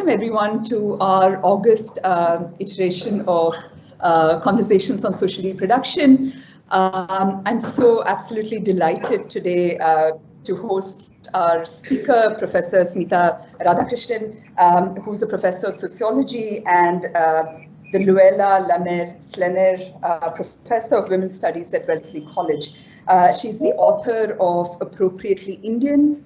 welcome everyone to our August iteration of Conversations on Social Reproduction. I'm so absolutely delighted today to host our speaker, Professor Smitha Radhakrishnan, who's a professor of sociology and the Luella Lamer-Slener Professor of Women's Studies at Wellesley College. She's the author of Appropriately Indian,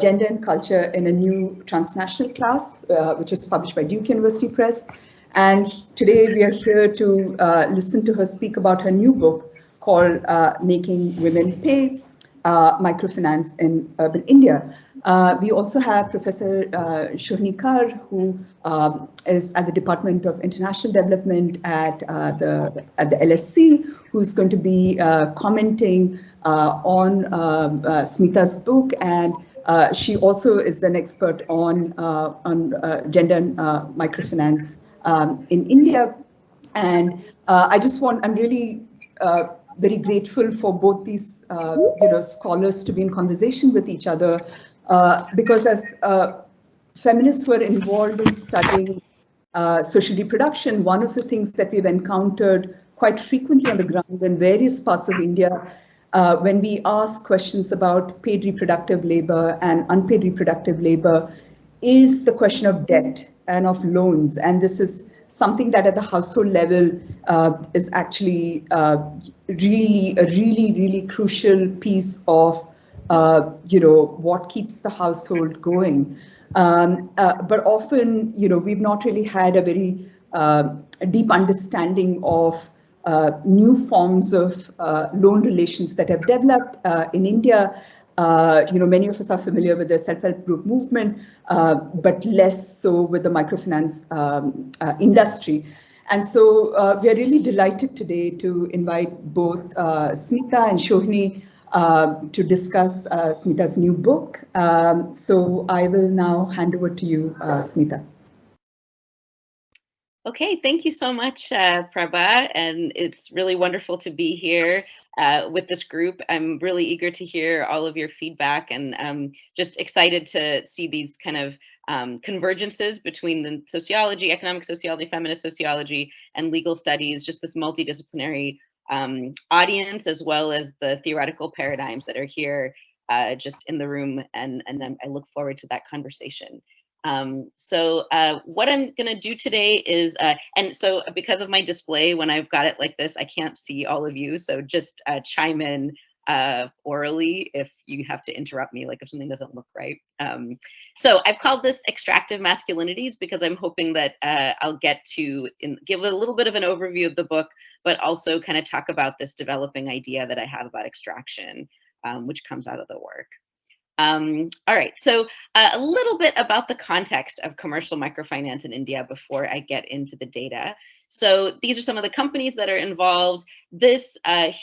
Gender and Culture in a New Transnational Class, which is published by Duke University Press. And today we are here to listen to her speak about her new book called Making Women Pay, Microfinance in Urban India. We also have Professor Shohini Kar, who is at the Department of International Development at the LSC, who's going to be commenting on Smitha's book, and she also is an expert on gender and microfinance in India. And I'm really very grateful for both these scholars to be in conversation with each other, because as feminists who are involved in studying social reproduction, one of the things that we've encountered quite frequently on the ground in various parts of India, when we ask questions about paid reproductive labor and unpaid reproductive labor, is the question of debt and of loans. And this is something that at the household level is actually really a really crucial piece of what keeps the household going. But often, we've not really had a very deep understanding of new forms of loan relations that have developed in India. Many of us are familiar with the self-help group movement, but less so with the microfinance industry. And so we are really delighted today to invite both Smitha and Shohini to discuss Smitha's new book. So I will now hand over to you, Smitha. Okay, thank you so much, Prabha, and it's really wonderful to be here with this group. I'm really eager to hear all of your feedback, and I'm just excited to see these kind of convergences between the sociology, economic sociology, feminist sociology, and legal studies, just this multidisciplinary audience, as well as the theoretical paradigms that are here just in the room, and then I look forward to that conversation. So what I'm gonna do today is, and so because of my display, when I've got it like this, I can't see all of you, so just chime in orally if you have to interrupt me, like if something doesn't look right. So I've called this Extractive Masculinities because I'm hoping that I'll get to give a little bit of an overview of the book, but also kind of talk about this developing idea that I have about extraction, which comes out of the work. All right, so a little bit about the context of commercial microfinance in India before I get into the data. So these are some of the companies that are involved. This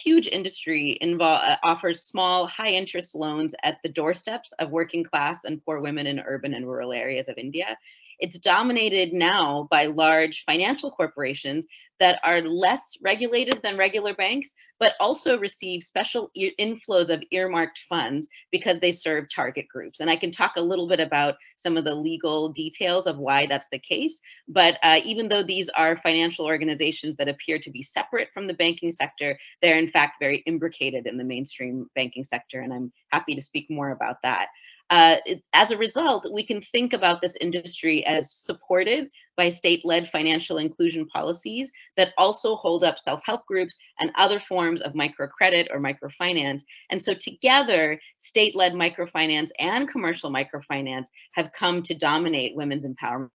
huge industry offers small, high-interest loans at the doorsteps of working class and poor women in urban and rural areas of India. It's dominated now by large financial corporations that are less regulated than regular banks, but also receive special inflows of earmarked funds because they serve target groups. And I can talk a little bit about some of the legal details of why that's the case. But even though these are financial organizations that appear to be separate from the banking sector, they're in fact very imbricated in the mainstream banking sector. And I'm happy to speak more about that. As a result, we can think about this industry as supported by state-led financial inclusion policies that also hold up self-help groups and other forms of microcredit or microfinance. And so together, state-led microfinance and commercial microfinance have come to dominate women's empowerment.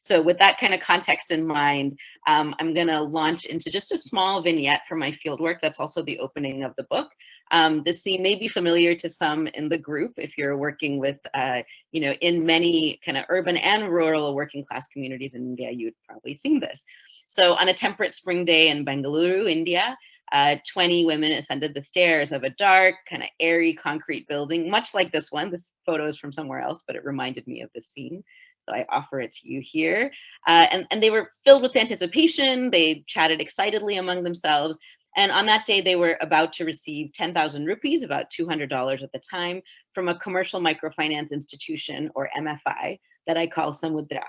So with that kind of context in mind, I'm going to launch into just a small vignette from my fieldwork. That's also the opening of the book. This scene may be familiar to some in the group if you're working with, in many kind of urban and rural working class communities in India, you'd probably seen this. So on a temperate spring day in Bengaluru, India, 20 women ascended the stairs of a dark, kind of airy concrete building, much like this one. This photo is from somewhere else, but it reminded me of this scene. So I offer it to you here. And they were filled with anticipation. They chatted excitedly among themselves. And on that day, they were about to receive 10,000 rupees, about $200 at the time, from a commercial microfinance institution, or MFI, that I call Samudra.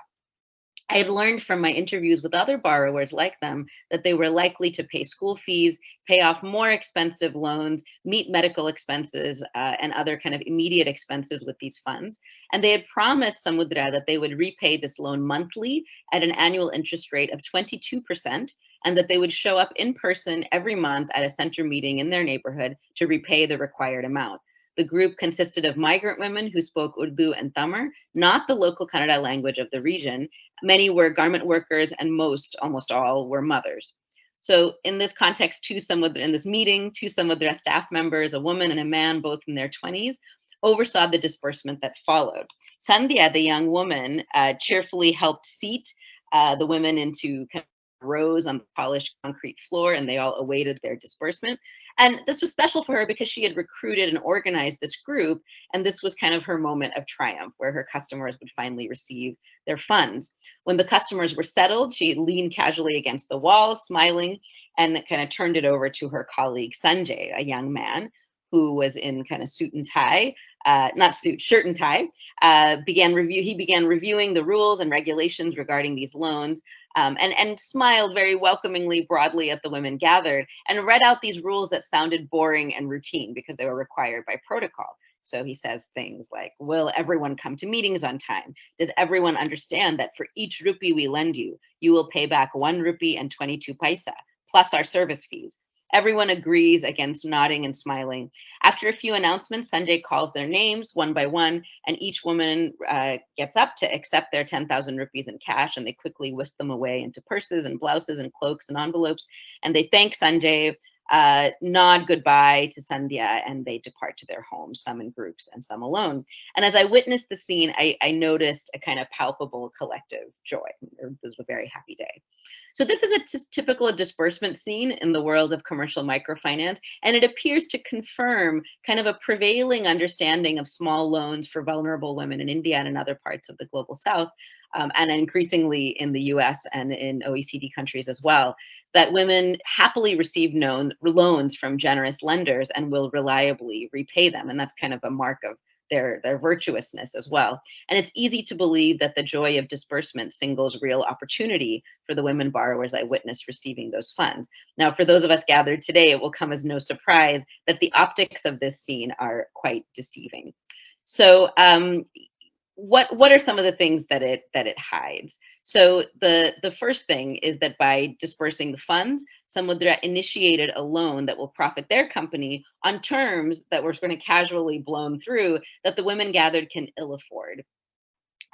I had learned from my interviews with other borrowers like them that they were likely to pay school fees, pay off more expensive loans, meet medical expenses, and other kind of immediate expenses with these funds. And they had promised Samudra that they would repay this loan monthly at an annual interest rate of 22%, and that they would show up in person every month at a center meeting in their neighborhood to repay the required amount. The group consisted of migrant women who spoke Urdu and Tamil, not the local Kannada language of the region. Many were garment workers, and almost all, were mothers. So in this context, in this meeting, two Samudra staff members, a woman and a man, both in their 20s, oversaw the disbursement that followed. Sandhya, the young woman, cheerfully helped seat the women into rows on the polished concrete floor, and they all awaited their disbursement. And this was special for her because she had recruited and organized this group, and this was kind of her moment of triumph, where her customers would finally receive their funds. When the customers were settled, she leaned casually against the wall, smiling, and kind of turned it over to her colleague Sanjay, a young man who was in kind of suit and tie, shirt and tie. He began reviewing the rules and regulations regarding these loans, and smiled very welcomingly broadly at the women gathered, and read out these rules that sounded boring and routine because they were required by protocol. So he says things like, will everyone come to meetings on time? Does everyone understand that for each rupee we lend you, you will pay back 1 rupee and 22 paisa, plus our service fees? Everyone agrees against nodding and smiling. After a few announcements, Sanjay calls their names one by one, and each woman gets up to accept their 10,000 rupees in cash, and they quickly whisk them away into purses and blouses and cloaks and envelopes, and they thank Sanjay, nod goodbye to Sandhya, and they depart to their homes, some in groups and some alone. And as I witnessed the scene, I noticed a kind of palpable collective joy. It was a very happy day. So this is a typical disbursement scene in the world of commercial microfinance, and it appears to confirm kind of a prevailing understanding of small loans for vulnerable women in India and in other parts of the global South, and increasingly in the US and in OECD countries as well, that women happily receive loans from generous lenders and will reliably repay them. And that's kind of a mark of their virtuousness as well. And it's easy to believe that the joy of disbursement signals real opportunity for the women borrowers I witnessed receiving those funds. Now, for those of us gathered today, it will come as no surprise that the optics of this scene are quite deceiving. So what are some of the things that it hides? So the first thing is that by dispersing the funds, Samudra initiated a loan that will profit their company on terms that were going to casually blown through that the women gathered can ill afford.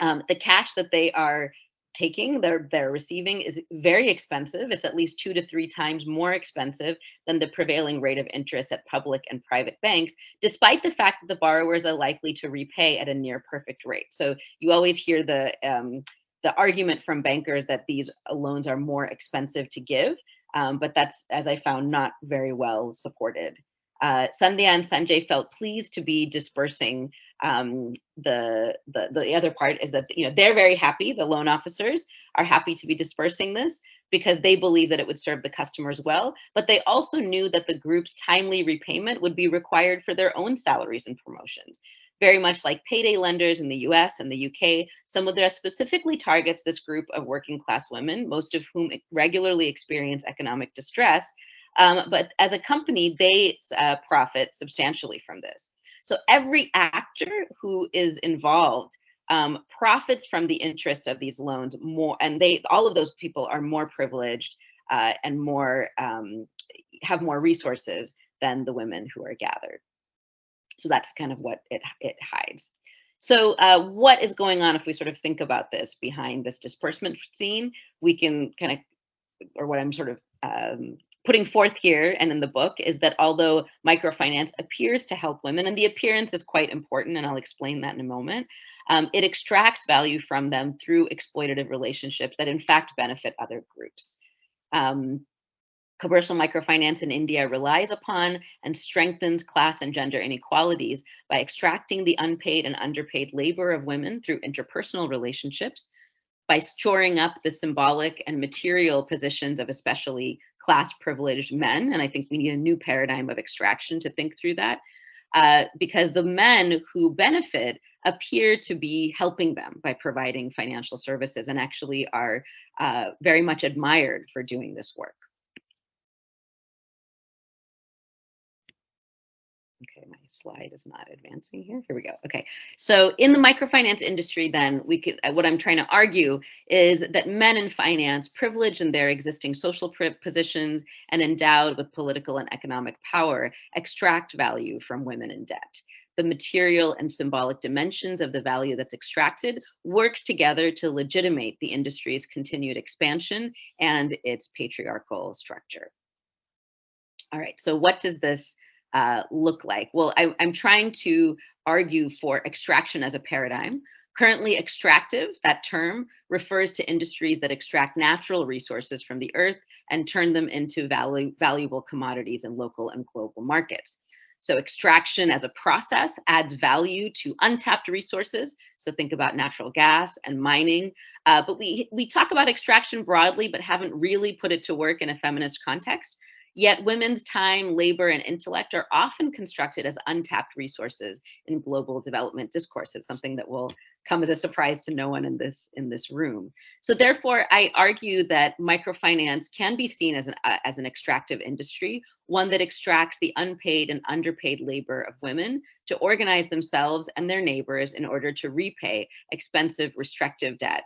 The cash that they are taking, they're receiving, is very expensive. It's at least 2 to 3 times more expensive than the prevailing rate of interest at public and private banks, despite the fact that the borrowers are likely to repay at a near perfect rate. So you always hear the argument from bankers that these loans are more expensive to give, but that's, as I found, not very well supported. Sandhya and Sanjay felt pleased to be dispersing. The other part is that they're very happy. The loan officers are happy to be dispersing this because they believe that it would serve the customers well. But they also knew that the group's timely repayment would be required for their own salaries and promotions. Very much like payday lenders in the US and the UK, Samudra specifically targets this group of working class women, most of whom regularly experience economic distress. But as a company, they profit substantially from this. So every actor who is involved profits from the interest of these loans more, and all of those people are more privileged and more have more resources than the women who are gathered. So that's kind of what it hides. So what is going on if we sort of think about this behind this disbursement scene? We can kind of, or what I'm sort of putting forth here and in the book is that although microfinance appears to help women, and the appearance is quite important, and I'll explain that in a moment, it extracts value from them through exploitative relationships that in fact benefit other groups. Commercial microfinance in India relies upon and strengthens class and gender inequalities by extracting the unpaid and underpaid labor of women through interpersonal relationships, by shoring up the symbolic and material positions of especially class privileged men. And I think we need a new paradigm of extraction to think through that. Because the men who benefit appear to be helping them by providing financial services and actually are very much admired for doing this work. Okay, my slide is not advancing here. Here we go. Okay, so in the microfinance industry, then what I'm trying to argue is that men in finance, privileged in their existing social positions and endowed with political and economic power, extract value from women in debt. The material and symbolic dimensions of the value that's extracted works together to legitimate the industry's continued expansion and its patriarchal structure. All right, so what does this look like? Well, I'm trying to argue for extraction as a paradigm. Currently, extractive, that term, refers to industries that extract natural resources from the earth and turn them into valuable commodities in local and global markets. So extraction as a process adds value to untapped resources. So think about natural gas and mining. But we talk about extraction broadly, but haven't really put it to work in a feminist context. Yet women's time, labor, and intellect are often constructed as untapped resources in global development discourses, something that will come as a surprise to no one in this room. So therefore, I argue that microfinance can be seen as an extractive industry, one that extracts the unpaid and underpaid labor of women to organize themselves and their neighbors in order to repay expensive restrictive debt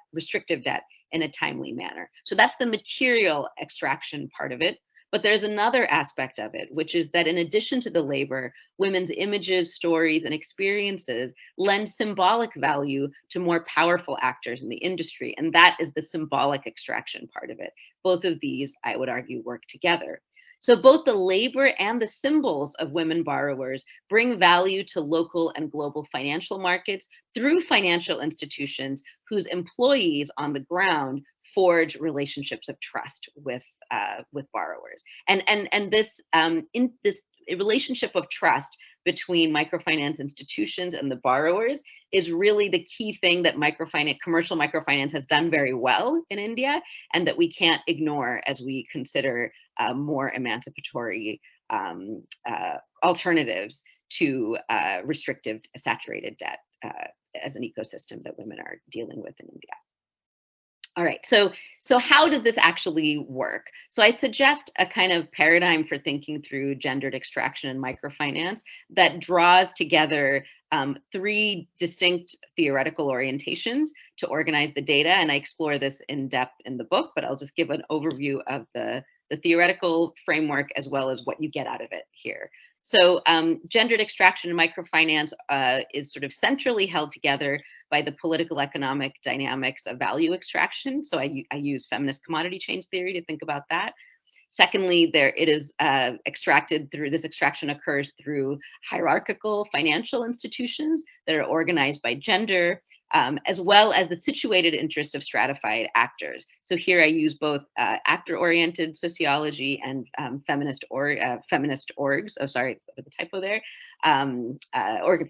in a timely manner. So that's the material extraction part of it. But there's another aspect of it, which is that in addition to the labor, women's images, stories, and experiences lend symbolic value to more powerful actors in the industry. And that is the symbolic extraction part of it. Both of these, I would argue, work together. So both the labor and the symbols of women borrowers bring value to local and global financial markets through financial institutions whose employees on the ground forge relationships of trust with borrowers, and this relationship of trust between microfinance institutions and the borrowers is really the key thing that commercial microfinance has done very well in India, and that we can't ignore as we consider more emancipatory alternatives to restrictive saturated debt as an ecosystem that women are dealing with in India. All right, so how does this actually work? So I suggest a kind of paradigm for thinking through gendered extraction and microfinance that draws together three distinct theoretical orientations to organize the data. And I explore this in depth in the book, but I'll just give an overview of the theoretical framework as well as what you get out of it here. So gendered extraction and microfinance is sort of centrally held together by the political economic dynamics of value extraction. So I use feminist commodity change theory to think about that. Secondly, it is extracted through, this extraction occurs through hierarchical financial institutions that are organized by gender, as well as the situated interests of stratified actors. So here I use both actor-oriented sociology and feminist orgs. Oh, sorry, the typo there.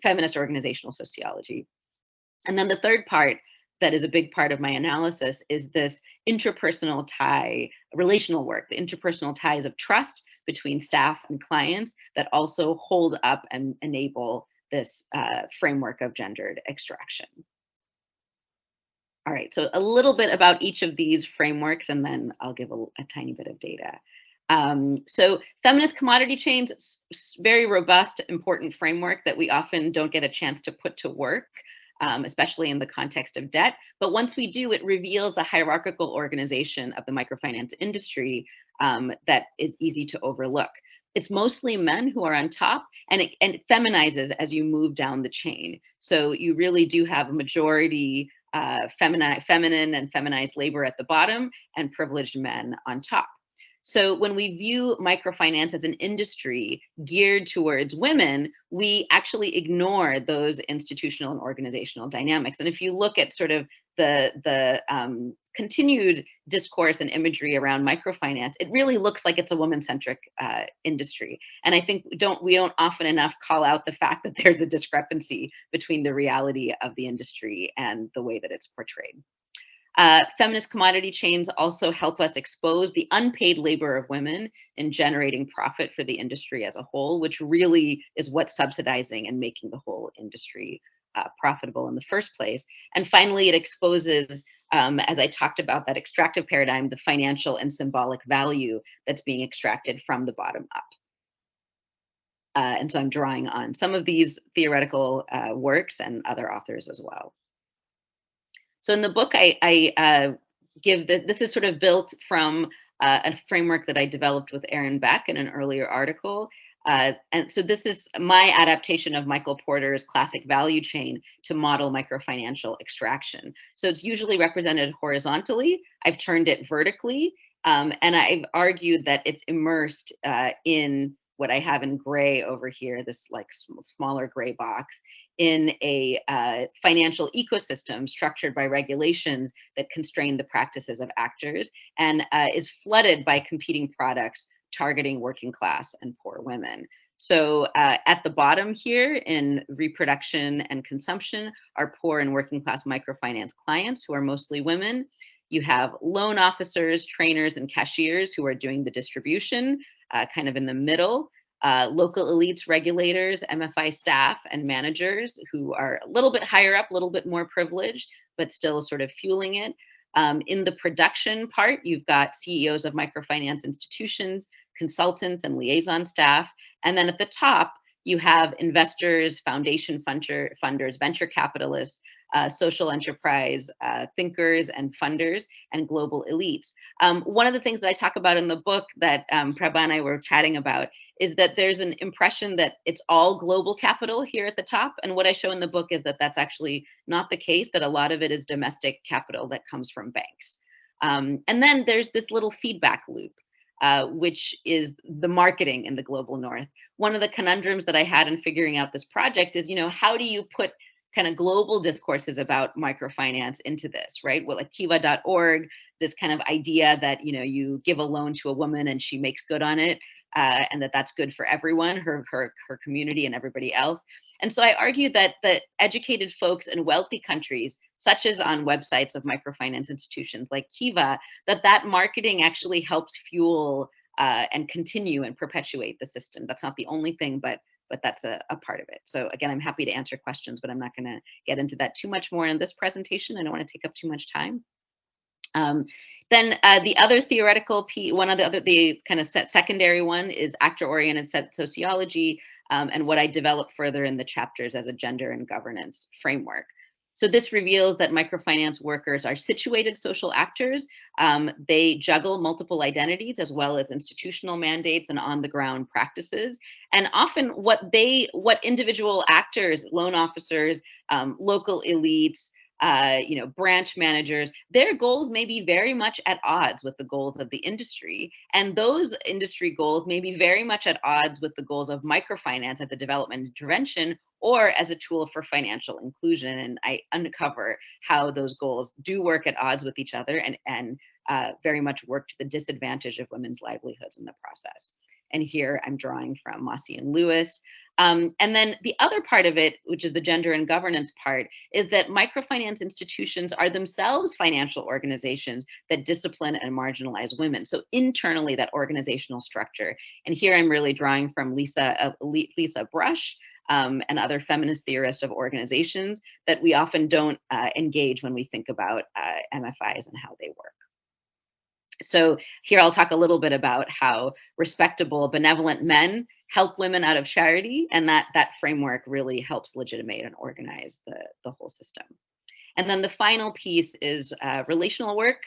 Feminist organizational sociology. And then the third part that is a big part of my analysis is this interpersonal tie, relational work, the interpersonal ties of trust between staff and clients that also hold up and enable this framework of gendered extraction. All right, so a little bit about each of these frameworks, and then I'll give a tiny bit of data. So feminist commodity chains, very robust, important framework that we often don't get a chance to put to work, especially in the context of debt. But once we do, it reveals the hierarchical organization of the microfinance industry that is easy to overlook. It's mostly men who are on top, and it feminizes as you move down the chain. So you really do have a majority feminine and feminized labor at the bottom and privileged men on top. So when we view microfinance as an industry geared towards women, we actually ignore those institutional and organizational dynamics. And if you look at sort of the continued discourse and imagery around microfinance, it really looks like it's a woman-centric industry. And I think we don't often enough call out the fact that there's a discrepancy between the reality of the industry and the way that it's portrayed. Feminist commodity chains also help us expose the unpaid labor of women in generating profit for the industry as a whole, which really is what's subsidizing and making the whole industry profitable in the first place. And finally, it exposes, as I talked about, that extractive paradigm, the financial and symbolic value that's being extracted from the bottom up. And so I'm drawing on some of these theoretical works and other authors as well. So in the book, I give this is sort of built from a framework that I developed with Aaron Beck in an earlier article. And so this is my adaptation of Michael Porter's classic value chain to model microfinancial extraction. So it's usually represented horizontally. I've turned it vertically, and I've argued that it's immersed in what I have in gray over here, this like smaller gray box, in a financial ecosystem structured by regulations that constrain the practices of actors and is flooded by competing products targeting working class and poor women. So at the bottom here in reproduction and consumption are poor and working class microfinance clients who are mostly women. You have loan officers, trainers, and cashiers who are doing the distribution, kind of in the middle. Local elites, regulators, MFI staff, and managers who are a little bit higher up, a little bit more privileged, but still sort of fueling it. In the production part, you've got CEOs of microfinance institutions, consultants, and liaison staff. And then at the top, you have investors, foundation funders, venture capitalists, social enterprise thinkers and funders, and global elites. One of the things that I talk about in the book that Prabha and I were chatting about is that there's an impression that it's all global capital here at the top. And what I show in the book is that that's actually not the case, that a lot of it is domestic capital that comes from banks. And then there's this little feedback loop. Which is the marketing in the global north. One of the conundrums that I had in figuring out this project is, how do you put kind of global discourses about microfinance into this, right? Well, like kiva.org, this kind of idea that, you give a loan to a woman and she makes good on it, and that's good for everyone, her community and everybody else. And so I argue that the educated folks in wealthy countries, such as on websites of microfinance institutions like Kiva, that marketing actually helps fuel and continue and perpetuate the system. That's not the only thing, but that's a part of it. So again, I'm happy to answer questions, but I'm not going to get into that too much more in this presentation. I don't want to take up too much time. Then the other theoretical piece, the kind of secondary one is actor-oriented sociology, and what I developed further in the chapters as a gender and governance framework. So this reveals that microfinance workers are situated social actors. They juggle multiple identities as well as institutional mandates and on-the-ground practices. And often what individual actors, loan officers, local elites, branch managers, their goals may be very much at odds with the goals of the industry. And those industry goals may be very much at odds with the goals of microfinance as a development intervention or as a tool for financial inclusion. And I uncover how those goals do work at odds with each other and very much work to the disadvantage of women's livelihoods in the process. And here I'm drawing from Mossy and Lewis. And then the other part of it, which is the gender and governance part, is that microfinance institutions are themselves financial organizations that discipline and marginalize women. So internally, that organizational structure. And here I'm really drawing from Lisa Brush and other feminist theorists of organizations that we often don't engage when we think about MFIs and how they work. So here I'll talk a little bit about how respectable, benevolent men help women out of charity, and that framework really helps legitimate and organize the whole system. And then the final piece is relational work.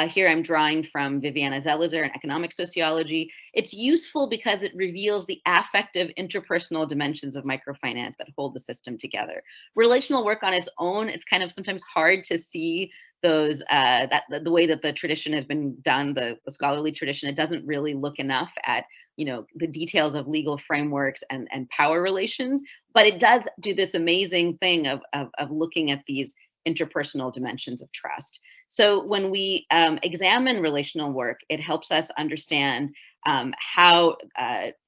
Here I'm drawing from Viviana Zelizer in economic sociology. It's useful because it reveals the affective interpersonal dimensions of microfinance that hold the system together. Relational work on its own, it's kind of sometimes hard to see those the way that the tradition has been done, the scholarly tradition. It doesn't really look enough at the details of legal frameworks and power relations, but it does do this amazing thing of looking at these interpersonal dimensions of trust. So when we examine relational work, it helps us understand how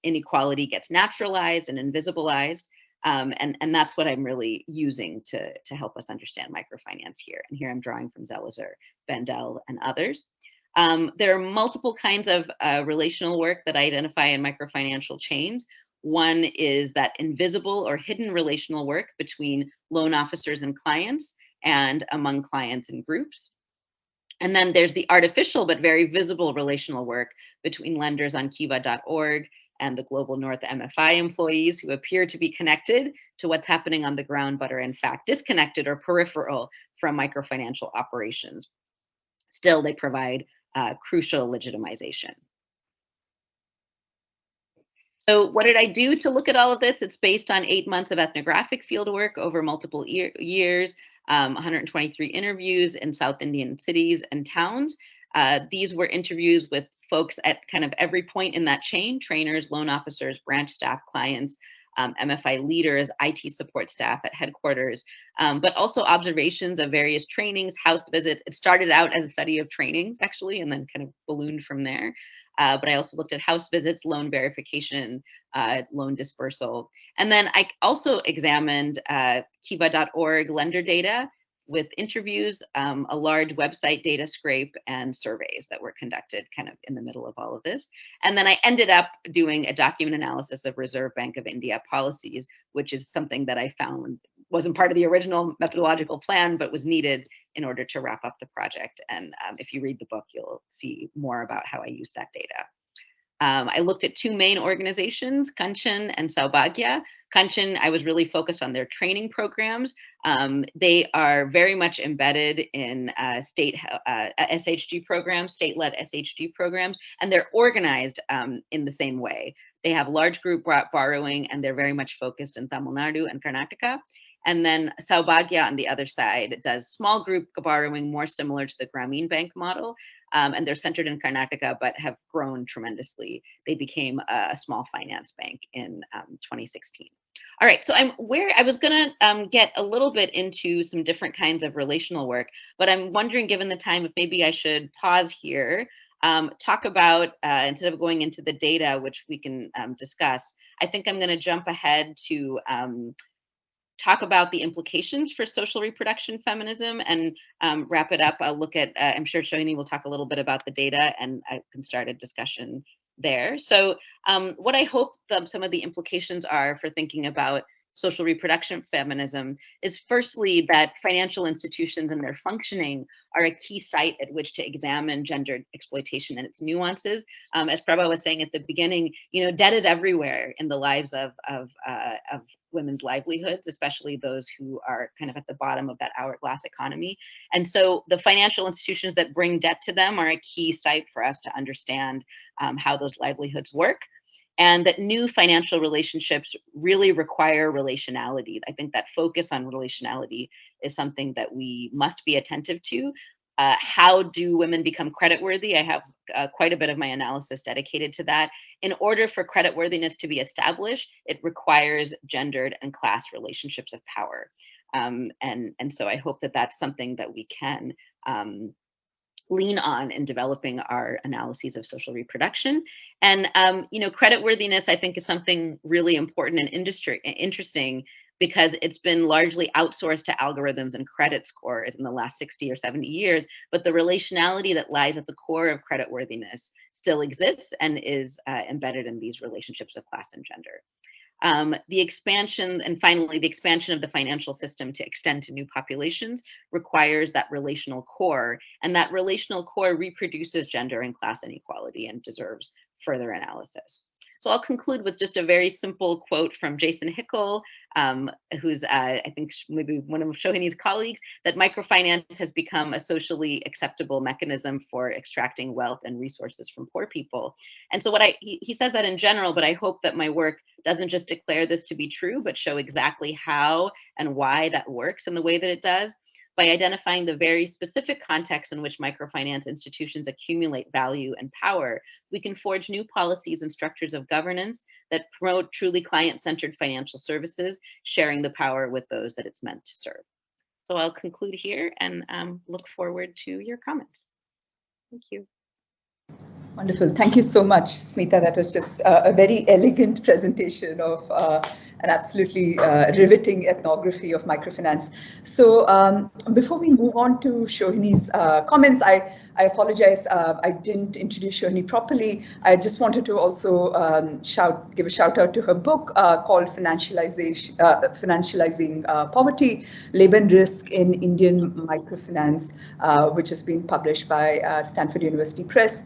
inequality gets naturalized and invisibilized. And that's what I'm really using to help us understand microfinance here. And here I'm drawing from Zelizer Bandel, and others. There are multiple kinds of relational work that identify in microfinancial chains. One is that invisible or hidden relational work between loan officers and clients, and among clients and groups. And then there's the artificial but very visible relational work between lenders on kiva.org and the Global North MFI employees, who appear to be connected to what's happening on the ground, but are in fact disconnected or peripheral from microfinancial operations. Still, they provide crucial legitimization. So what did I do to look at all of this? It's based on 8 months of ethnographic fieldwork over multiple years, 123 interviews in South Indian cities and towns. These were interviews with folks at kind of every point in that chain: trainers, loan officers, branch staff, clients, MFI leaders, IT support staff at headquarters, but also observations of various trainings, house visits. It started out as a study of trainings, actually, and then kind of ballooned from there. But I also looked at house visits, loan verification, loan dispersal. And then I also examined kiva.org lender data with interviews, a large website data scrape, and surveys that were conducted kind of in the middle of all of this. And then I ended up doing a document analysis of Reserve Bank of India policies, which is something that I found wasn't part of the original methodological plan, but was needed in order to wrap up the project. And if you read the book, you'll see more about how I used that data. I looked at two main organizations, Kanchan and Saubhagya. Kanchan, I was really focused on their training programs. They are very much embedded in state SHG programs, state-led SHG programs, and they're organized in the same way. They have large group borrowing, and they're very much focused in Tamil Nadu and Karnataka. And then Saubhagya on the other side does small group borrowing, more similar to the Grameen Bank model. And they're centered in Karnataka, but have grown tremendously. They became a small finance bank in 2016. All right, so I was gonna get a little bit into some different kinds of relational work, but I'm wondering, given the time, if maybe I should pause here, talk about, instead of going into the data, which we can discuss, I think I'm gonna jump ahead to talk about the implications for social reproduction feminism, and wrap it up. I'll look at, I'm sure Shohini will talk a little bit about the data, and I can start a discussion there. So what I hope some of the implications are for thinking about social reproduction feminism is, firstly, that financial institutions and their functioning are a key site at which to examine gendered exploitation and its nuances. As Prabha was saying at the beginning, debt is everywhere in the lives of women's livelihoods, especially those who are kind of at the bottom of that hourglass economy. And so the financial institutions that bring debt to them are a key site for us to understand how those livelihoods work. And that new financial relationships really require relationality. I think that focus on relationality is something that we must be attentive to. How do women become creditworthy? I have quite a bit of my analysis dedicated to that. In order for creditworthiness to be established, it requires gendered and class relationships of power. And so I hope that that's something that we can lean on in developing our analyses of social reproduction. And creditworthiness, I think, is something really important and interesting, because it's been largely outsourced to algorithms and credit scores in the last 60 or 70 years, but the relationality that lies at the core of creditworthiness still exists and is embedded in these relationships of class and gender. The expansion, and finally, the expansion of the financial system to extend to new populations requires that relational core, and that relational core reproduces gender and class inequality and deserves further analysis. So I'll conclude with just a very simple quote from Jason Hickel, who's, I think, maybe one of Shohini's colleagues, that microfinance has become a socially acceptable mechanism for extracting wealth and resources from poor people. And so he says that in general, but I hope that my work doesn't just declare this to be true, but show exactly how and why that works in the way that it does. By identifying the very specific context in which microfinance institutions accumulate value and power, we can forge new policies and structures of governance that promote truly client-centered financial services, sharing the power with those that it's meant to serve. So I'll conclude here and look forward to your comments. Thank you. Wonderful. Thank you so much, Smitha. That was just a very elegant presentation of an absolutely riveting ethnography of microfinance. So before we move on to Shohini's comments, I apologize, I didn't introduce Shohini properly. I just wanted to also give a shout out to her book called Financializing Poverty, Labor and Risk in Indian Microfinance, which has been published by Stanford University Press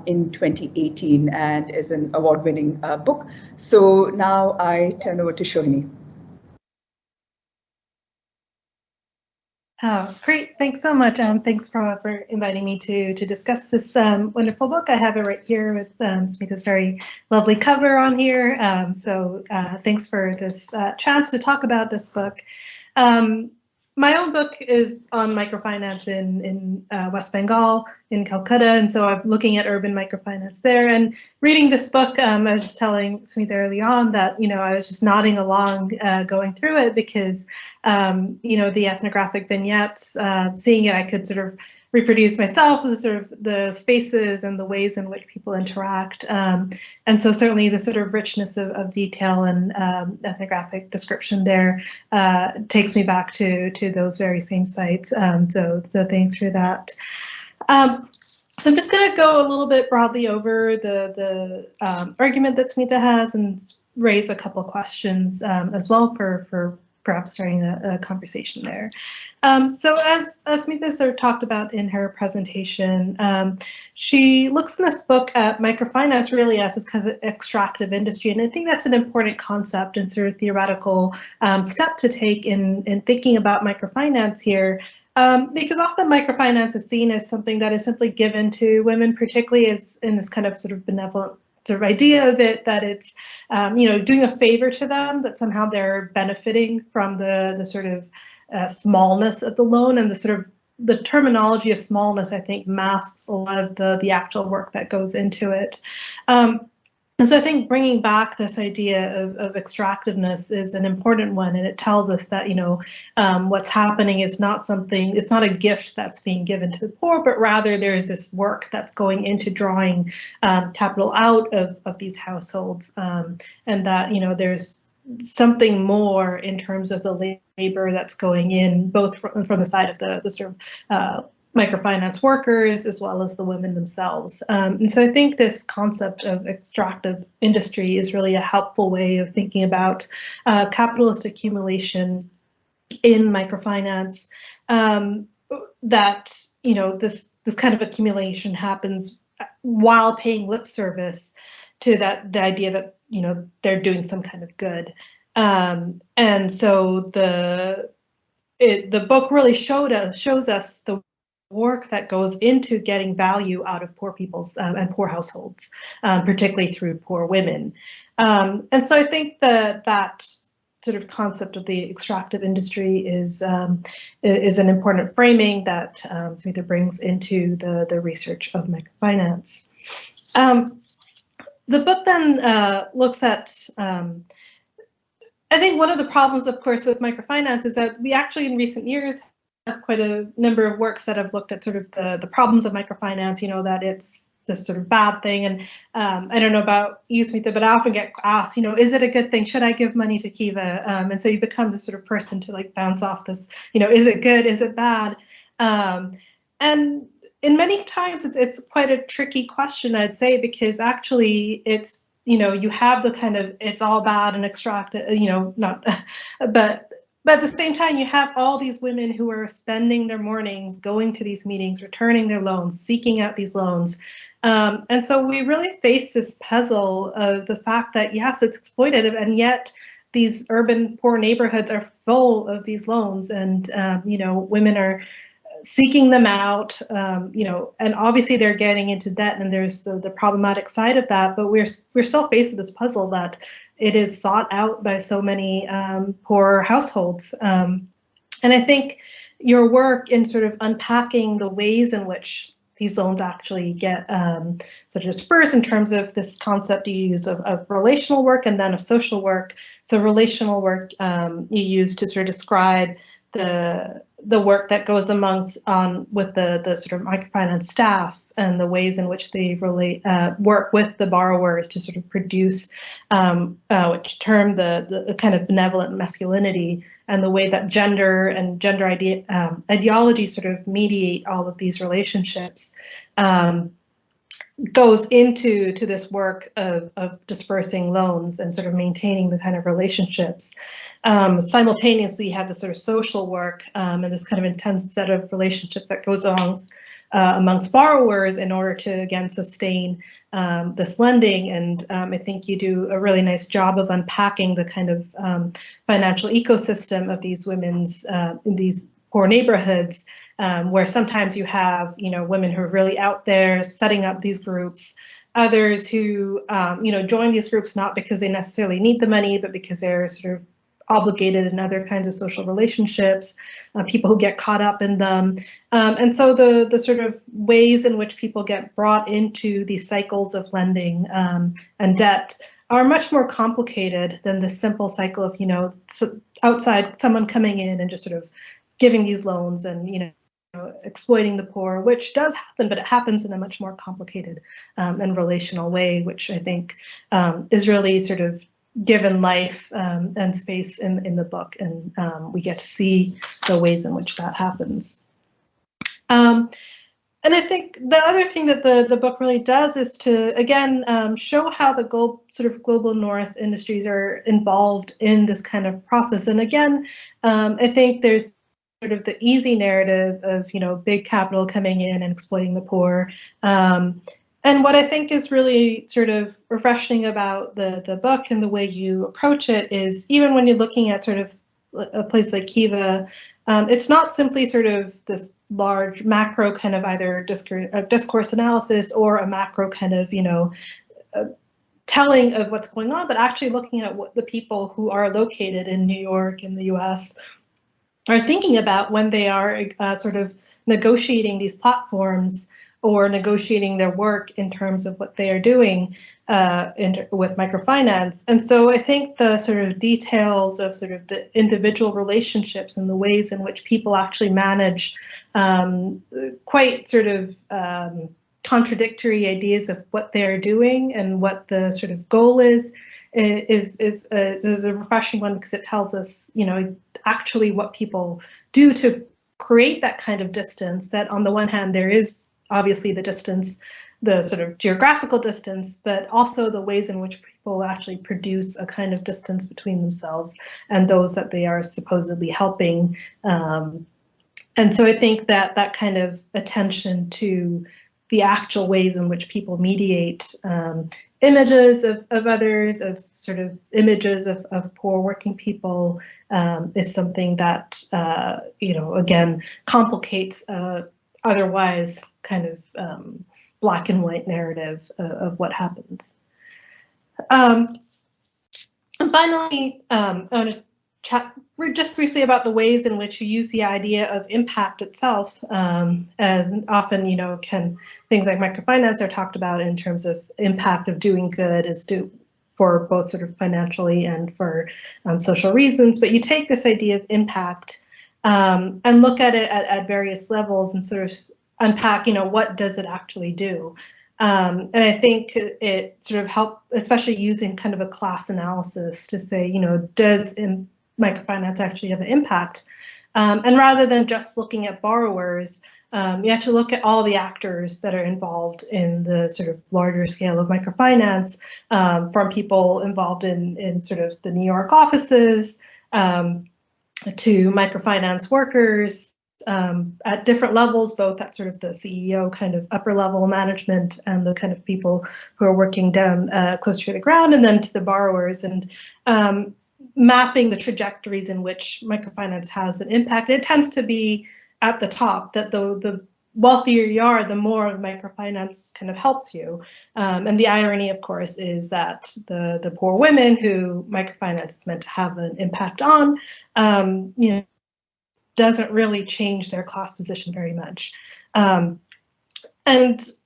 in 2018 and is an award-winning book. So now I turn over to Shohini. Oh, great. Thanks so much. Thanks, Prabha, for inviting me to discuss this wonderful book. I have it right here with Smitha's very lovely cover on here. So thanks for this chance to talk about this book. My own book is on microfinance in West Bengal, in Calcutta, and so I'm looking at urban microfinance there. And reading this book, I was just telling Smitha early on that, I was just nodding along going through it because, the ethnographic vignettes, seeing it, I could sort of reproduce myself, the spaces and the ways in which people interact. And so certainly the sort of richness of detail and ethnographic description there takes me back to those very same sites. So thanks for that. So I'm just going to go a little bit broadly over the argument that Smitha has and raise a couple questions as well for perhaps starting a conversation there. So as Smitha sort of talked about in her presentation, she looks in this book at microfinance really as this kind of extractive industry. And I think that's an important concept and sort of theoretical step to take in thinking about microfinance here. Because often microfinance is seen as something that is simply given to women, particularly as in this kind of sort of benevolent sort of idea of it, that it's, doing a favor to them, that somehow they're benefiting from the sort of smallness of the loan, and the sort of the terminology of smallness, I think, masks a lot of the actual work that goes into it. And so I think bringing back this idea of extractiveness is an important one, and it tells us that, what's happening is not something, it's not a gift that's being given to the poor, but rather there's this work that's going into drawing capital out of these households, and that, there's something more in terms of the labor that's going in, both from the side of the sort of microfinance workers as well as the women themselves. And so I think this concept of extractive industry is really a helpful way of thinking about capitalist accumulation in microfinance, that, this kind of accumulation happens while paying lip service to the idea that, they're doing some kind of good. And so the book really shows us the work that goes into getting value out of poor people's and poor households, particularly through poor women. And so I think that sort of concept of the extractive industry is an important framing that Smitha brings into the research of microfinance. The book then looks at, I think one of the problems, of course, with microfinance is that we actually in recent years have quite a number of works that have looked at sort of the problems of microfinance, that it's this sort of bad thing. And I don't know about you, Smitha, but I often get asked, is it a good thing? Should I give money to Kiva? And so you become the sort of person to like bounce off this, is it good? Is it bad? And in many times it's quite a tricky question, I'd say, because actually it's, you have the kind of, it's all bad and extractive, not, but at the same time, you have all these women who are spending their mornings going to these meetings, returning their loans, seeking out these loans. And so we really face this puzzle of the fact that, yes, it's exploitative, and yet these urban poor neighborhoods are full of these loans, and, women are seeking them out, and obviously they're getting into debt, and there's the problematic side of that, but we're still faced with this puzzle that it is sought out by so many poor households. And I think your work in sort of unpacking the ways in which these loans actually get sort of dispersed in terms of this concept you use of relational work and then of social work. So relational work you use to sort of describe the the work that goes with the sort of microfinance staff and the ways in which they work with the borrowers to sort of produce which term the kind of benevolent masculinity, and the way that gender and gender ideology sort of mediate all of these relationships goes into this work of dispersing loans and sort of maintaining the kind of relationships. Simultaneously, you have the sort of social work and this kind of intense set of relationships that goes on amongst borrowers in order to, again, sustain this lending. And I think you do a really nice job of unpacking the kind of financial ecosystem of these women's in these poor neighborhoods, where sometimes you have, women who are really out there setting up these groups, others who, join these groups not because they necessarily need the money, but because they're sort of obligated in other kinds of social relationships, people who get caught up in them. And so the sort of ways in which people get brought into these cycles of lending and debt are much more complicated than the simple cycle of, outside someone coming in and just sort of giving these loans and, exploiting the poor, which does happen, but it happens in a much more complicated and relational way, which I think is really sort of given life and space in the book, and we get to see the ways in which that happens. And I think the other thing that the book really does is to, again, show how the sort of global North industries are involved in this kind of process. And again, I think there's sort of the easy narrative of, big capital coming in and exploiting the poor. And what I think is really sort of refreshing about the book and the way you approach it is, even when you're looking at sort of a place like Kiva, it's not simply sort of this large macro kind of either discourse analysis or a macro kind of, telling of what's going on, but actually looking at what the people who are located in New York in the US are thinking about when they are sort of negotiating these platforms or negotiating their work in terms of what they are doing with microfinance. And so I think the sort of details of sort of the individual relationships and the ways in which people actually manage quite sort of contradictory ideas of what they're doing and what the sort of goal is a refreshing one, because it tells us, actually what people do to create that kind of distance. That on the one hand, there is obviously the distance, the sort of geographical distance, but also the ways in which people actually produce a kind of distance between themselves and those that they are supposedly helping. And so I think that that kind of attention to the actual ways in which people mediate images of others, of sort of images of poor working people, is something that, again, complicates otherwise kind of black and white narrative of what happens. And finally, I want to chat just briefly about the ways in which you use the idea of impact itself. And often, things like microfinance are talked about in terms of impact of doing good for both sort of financially and for social reasons. But you take this idea of impact and look at it at various levels and sort of unpack, what does it actually do? And I think it sort of helps, especially using kind of a class analysis to say, does microfinance actually have an impact? And rather than just looking at borrowers, you have to look at all the actors that are involved in the sort of larger scale of microfinance, from people involved in sort of the New York offices to microfinance workers at different levels, both at sort of the CEO kind of upper level management and the kind of people who are working down closer to the ground, and then to the borrowers, and mapping the trajectories in which microfinance has an impact. It tends to be at the top, that the wealthier you are, the more microfinance kind of helps you. And the irony, of course, is that the poor women who microfinance is meant to have an impact on, doesn't really change their class position very much. So it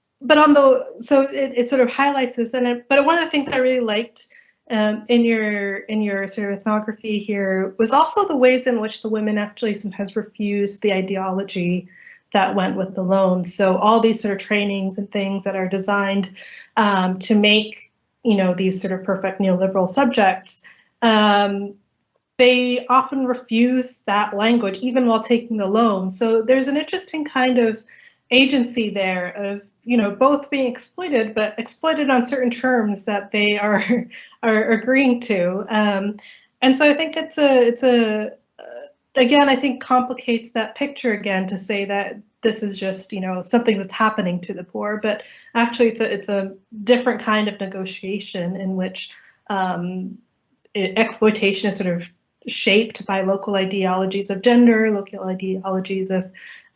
sort of highlights this. But one of the things I really liked in your sort of ethnography here was also the ways in which the women actually sometimes refused the ideology that went with the loans. So all these sort of trainings and things that are designed to make, you know, these sort of perfect neoliberal subjects, they often refuse that language even while taking the loan. So there's an interesting kind of agency there of, you know, both being exploited, but exploited on certain terms that they are agreeing to. And so I think it's a again, I think complicates that picture again to say that this is just, you know, something that's happening to the poor, but actually it's a different kind of negotiation in which exploitation is sort of shaped by local ideologies of gender, local ideologies of,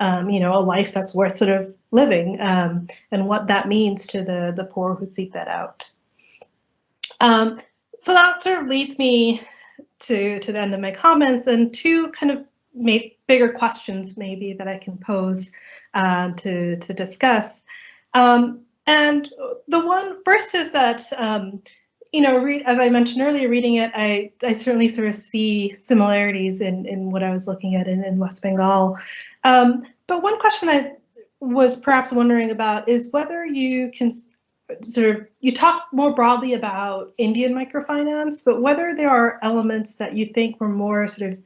you know, a life that's worth sort of living, and what that means to the poor who seek that out. So that sort of leads me to the end of my comments and two kind of bigger questions maybe that I can pose to discuss. And the one first is that, you know, as I mentioned earlier, reading it, I certainly sort of see similarities in what I was looking at in West Bengal. But one question I was perhaps wondering about is whether you can sort of, you talk more broadly about Indian microfinance, but whether there are elements that you think were more sort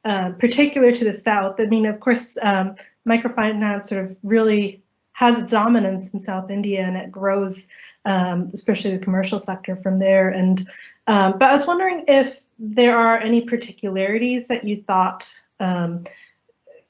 of particular to the South. I mean, of course, microfinance sort of really has its dominance in South India, and it grows, especially the commercial sector from there. And but I was wondering if there are any particularities that you thought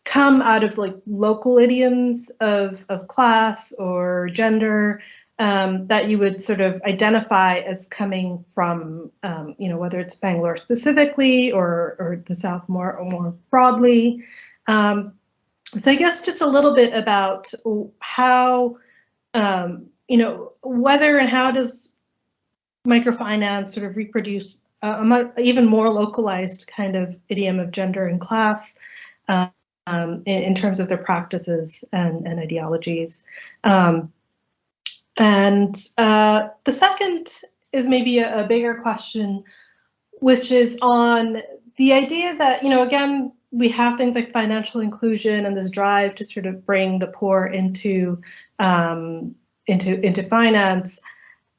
come out of like local idioms of class or gender that you would sort of identify as coming from, you know, whether it's Bangalore specifically or the South more broadly. So I guess just a little bit about how, you know, whether and how does microfinance sort of reproduce a even more localized kind of idiom of gender and class in terms of their practices and ideologies. And the second is maybe a bigger question, which is on the idea that, you know, again, we have things like financial inclusion and this drive to sort of bring the poor into finance,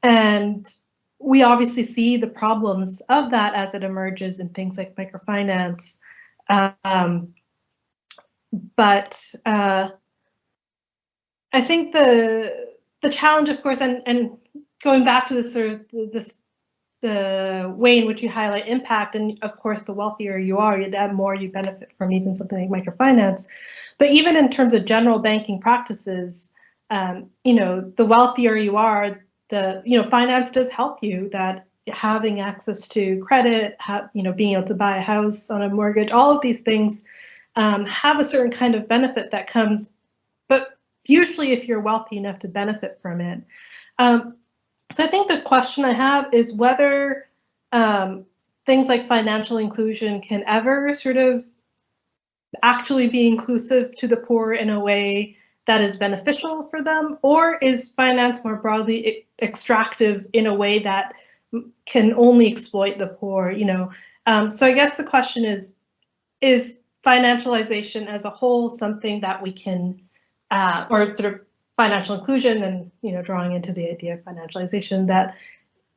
and we obviously see the problems of that as it emerges in things like microfinance. But I think the challenge, of course, and going back to this sort of the way in which you highlight impact, and of course, the wealthier you are, the more you benefit from even something like microfinance. But even in terms of general banking practices, you know, the wealthier you are, you know, finance does help you. That having access to credit, you know, being able to buy a house on a mortgage, all of these things have a certain kind of benefit that comes, but usually if you're wealthy enough to benefit from it. So I think the question I have is whether things like financial inclusion can ever sort of actually be inclusive to the poor in a way that is beneficial for them, or is finance more broadly extractive in a way that can only exploit the poor, you know? So I guess the question is financialization as a whole something that we can, or sort of financial inclusion and, you know, drawing into the idea of financialization, that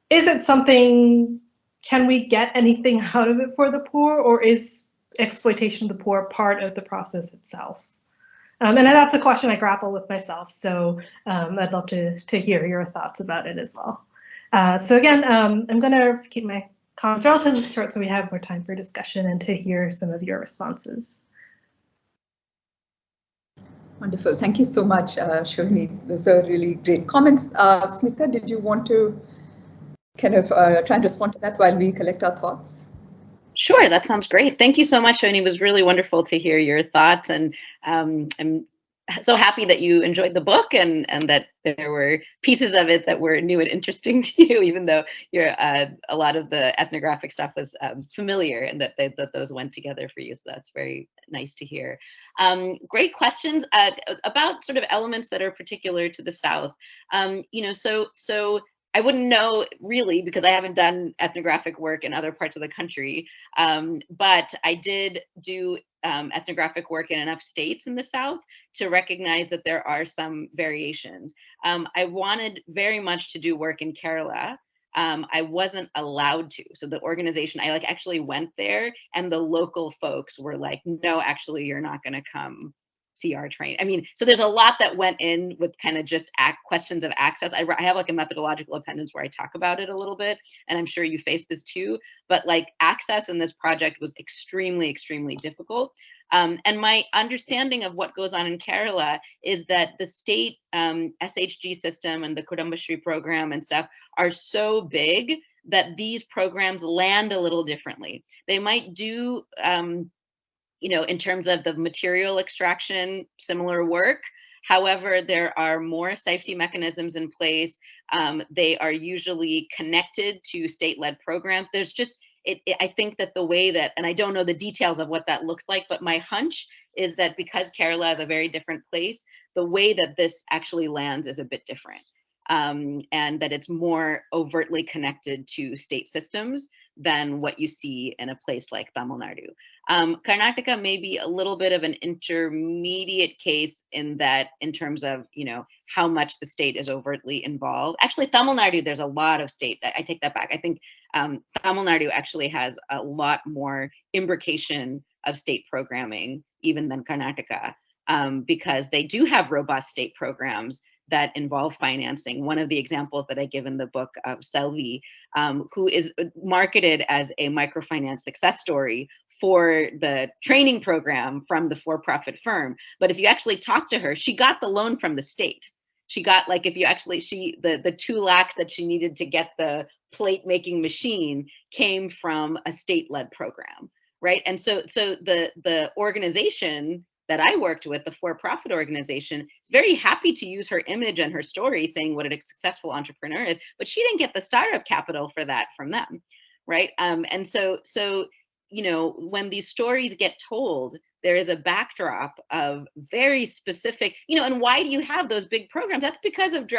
is it something, can we get anything out of it for the poor, or is exploitation of the poor part of the process itself? And that's a question I grapple with myself, so I'd love to hear your thoughts about it as well. So again, I'm going to keep my comments relatively short so we have more time for discussion and to hear some of your responses. Wonderful. Thank you so much, Shohini. Those are really great comments. Smitha, did you want to kind of try and respond to that while we collect our thoughts? Sure, that sounds great. Thank you so much, Shohini. It was really wonderful to hear your thoughts, and I'm so happy that you enjoyed the book and that there were pieces of it that were new and interesting to you, even though a lot of the ethnographic stuff was familiar, and that those went together for you. So that's very nice to hear. Great questions about sort of elements that are particular to the South. You know, so I wouldn't know really because I haven't done ethnographic work in other parts of the country, but I did do ethnographic work in enough states in the South to recognize that there are some variations. I wanted very much to do work in Kerala. I wasn't allowed to. So the organization, I actually went there and the local folks were like, no, actually, you're not going to come see our train. I mean, so there's a lot that went in with kind of just questions of access. I have a methodological appendix where I talk about it a little bit, and I'm sure you face this too, but access in this project was extremely, extremely difficult. And my understanding of what goes on in Kerala is that the state SHG system and the Kudumbashree program and stuff are so big that these programs land a little differently. They might do in terms of the material extraction, similar work. However, there are more safety mechanisms in place. They are usually connected to state-led programs. There's just, I think that the way that, and I don't know the details of what that looks like, but my hunch is that because Kerala is a very different place, the way that this actually lands is a bit different. And that it's more overtly connected to state systems than what you see in a place like Tamil Nadu. Karnataka may be a little bit of an intermediate case in that, in terms of, how much the state is overtly involved. Actually, Tamil Nadu, there's a lot of state. I take that back. I think Tamil Nadu actually has a lot more imbrication of state programming even than Karnataka, because they do have robust state programs that involve financing. One of the examples that I give in the book of Selvi, who is marketed as a microfinance success story for the training program from the for-profit firm. But if you actually talk to her, she got the loan from the state. She got, if you actually, the 2 lakhs that she needed to get the plate making machine came from a state-led program, right? And so the organization that I worked with, the for-profit organization, is very happy to use her image and her story saying what a successful entrepreneur is, but she didn't get the startup capital for that from them, right? And so when these stories get told, there is a backdrop of very specific, and why do you have those big programs? That's because of,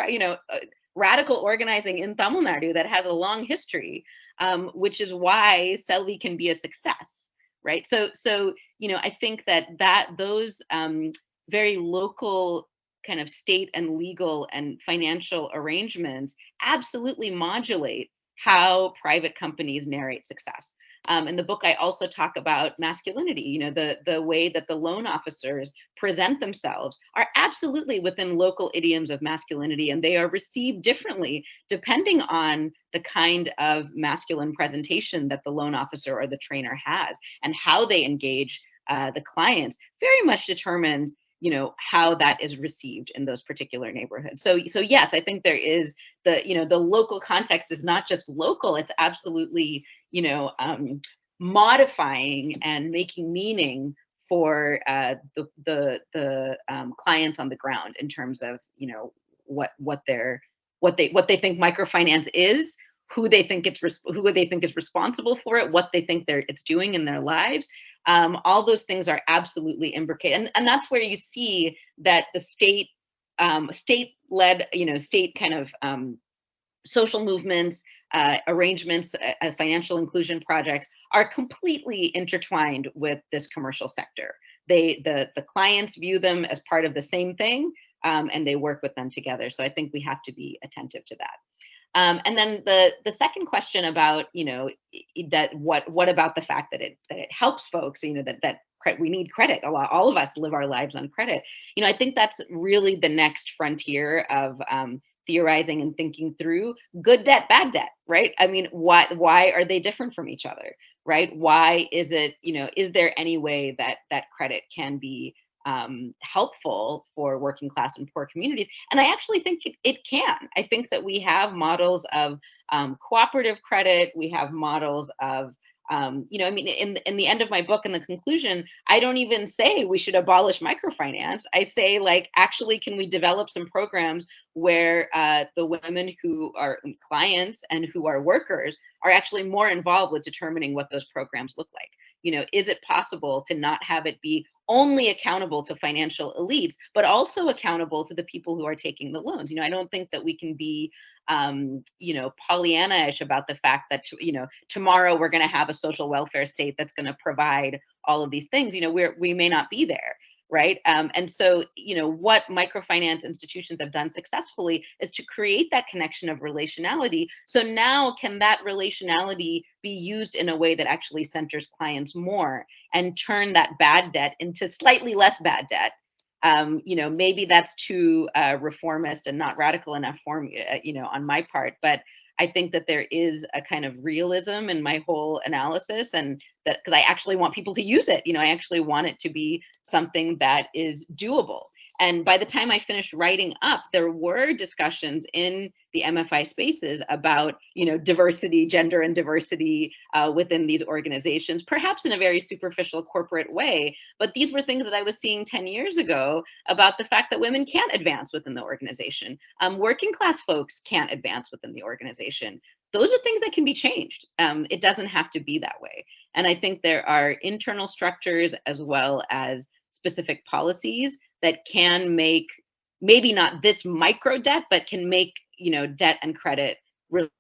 radical organizing in Tamil Nadu that has a long history, which is why Selvi can be a success. Right. So, I think that those very local kind of state and legal and financial arrangements absolutely modulate how private companies narrate success. In the book, I also talk about masculinity, the way that the loan officers present themselves are absolutely within local idioms of masculinity, and they are received differently depending on the kind of masculine presentation that the loan officer or the trainer has, and how they engage the clients very much determines how that is received in those particular neighborhoods. So yes, I think there is the local context is not just local, it's absolutely, modifying and making meaning for the clients on the ground in terms of, what they think microfinance is, who they think is responsible for it, what they think it's doing in their lives. All those things are absolutely imbricated, and that's where you see that the state-led, state kind of social movements, arrangements, financial inclusion projects are completely intertwined with this commercial sector. The clients view them as part of the same thing, and they work with them together. So I think we have to be attentive to that. And then the second question about, that what about the fact that it helps folks, that we need credit a lot. All of us live our lives on credit. I think that's really the next frontier of theorizing and thinking through good debt, bad debt, right? I mean, why are they different from each other, right? Why is it, is there any way that credit can be helpful for working class and poor communities? And I actually think it can. I think that we have models of cooperative credit. We have models of, in the end of my book, in the conclusion, I don't even say we should abolish microfinance. I say, actually, can we develop some programs where the women who are clients and who are workers are actually more involved with determining what those programs look like? Is it possible to not have it be only accountable to financial elites, but also accountable to the people who are taking the loans. I don't think that we can be, Pollyanna-ish about the fact that, tomorrow we're going to have a social welfare state that's going to provide all of these things. We may not be there. Right. And so, what microfinance institutions have done successfully is to create that connection of relationality. So now can that relationality be used in a way that actually centers clients more and turn that bad debt into slightly less bad debt? Maybe that's too reformist and not radical enough for me, on my part. But I think that there is a kind of realism in my whole analysis, and that because I actually want people to use it. I actually want it to be something that is doable. And by the time I finished writing up, there were discussions in the MFI spaces about, diversity, gender and diversity within these organizations, perhaps in a very superficial corporate way. But these were things that I was seeing 10 years ago about the fact that women can't advance within the organization. Working class folks can't advance within the organization. Those are things that can be changed. It doesn't have to be that way. And I think there are internal structures as well as specific policies that can make, maybe not this micro debt, but can make, debt and credit really,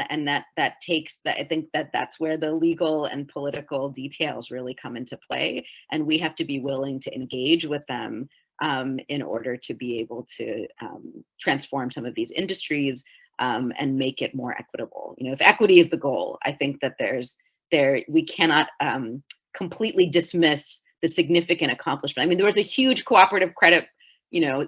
and that takes that. I think that's where the legal and political details really come into play, and we have to be willing to engage with them in order to be able to transform some of these industries and make it more equitable. If equity is the goal, I think that we cannot completely dismiss the significant accomplishment. I mean, there was a huge cooperative credit,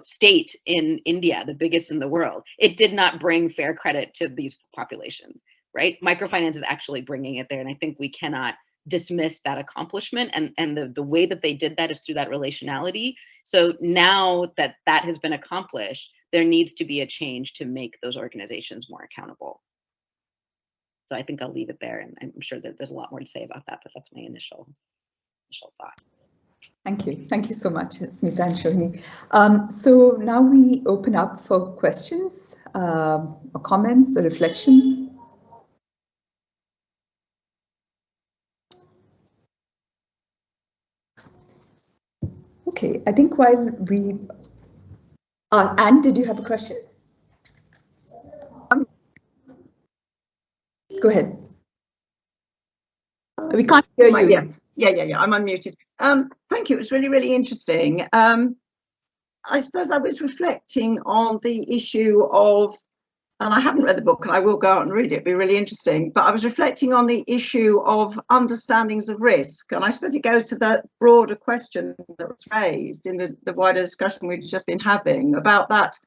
state in India, the biggest in the world. It did not bring fair credit to these populations, right? Microfinance is actually bringing it there, and I think we cannot dismiss that accomplishment. And the way that they did that is through that relationality. So now that that has been accomplished, there needs to be a change to make those organizations more accountable. So I think I'll leave it there, and I'm sure that there's a lot more to say about that, but that's my initial thought. Thank you. Thank you so much, Smitha and Shohini. So now we open up for questions, or comments, or reflections. Okay, I think while we... Anne, did you have a question? Go ahead. We can't hear you. Yeah. I'm unmuted. Thank you. It was really, really interesting. I suppose I was reflecting on the issue of, and I haven't read the book, and I will go out and read it. It'd be really interesting. But I was reflecting on the issue of understandings of risk, and I suppose it goes to that broader question that was raised in the wider discussion we've just been having about that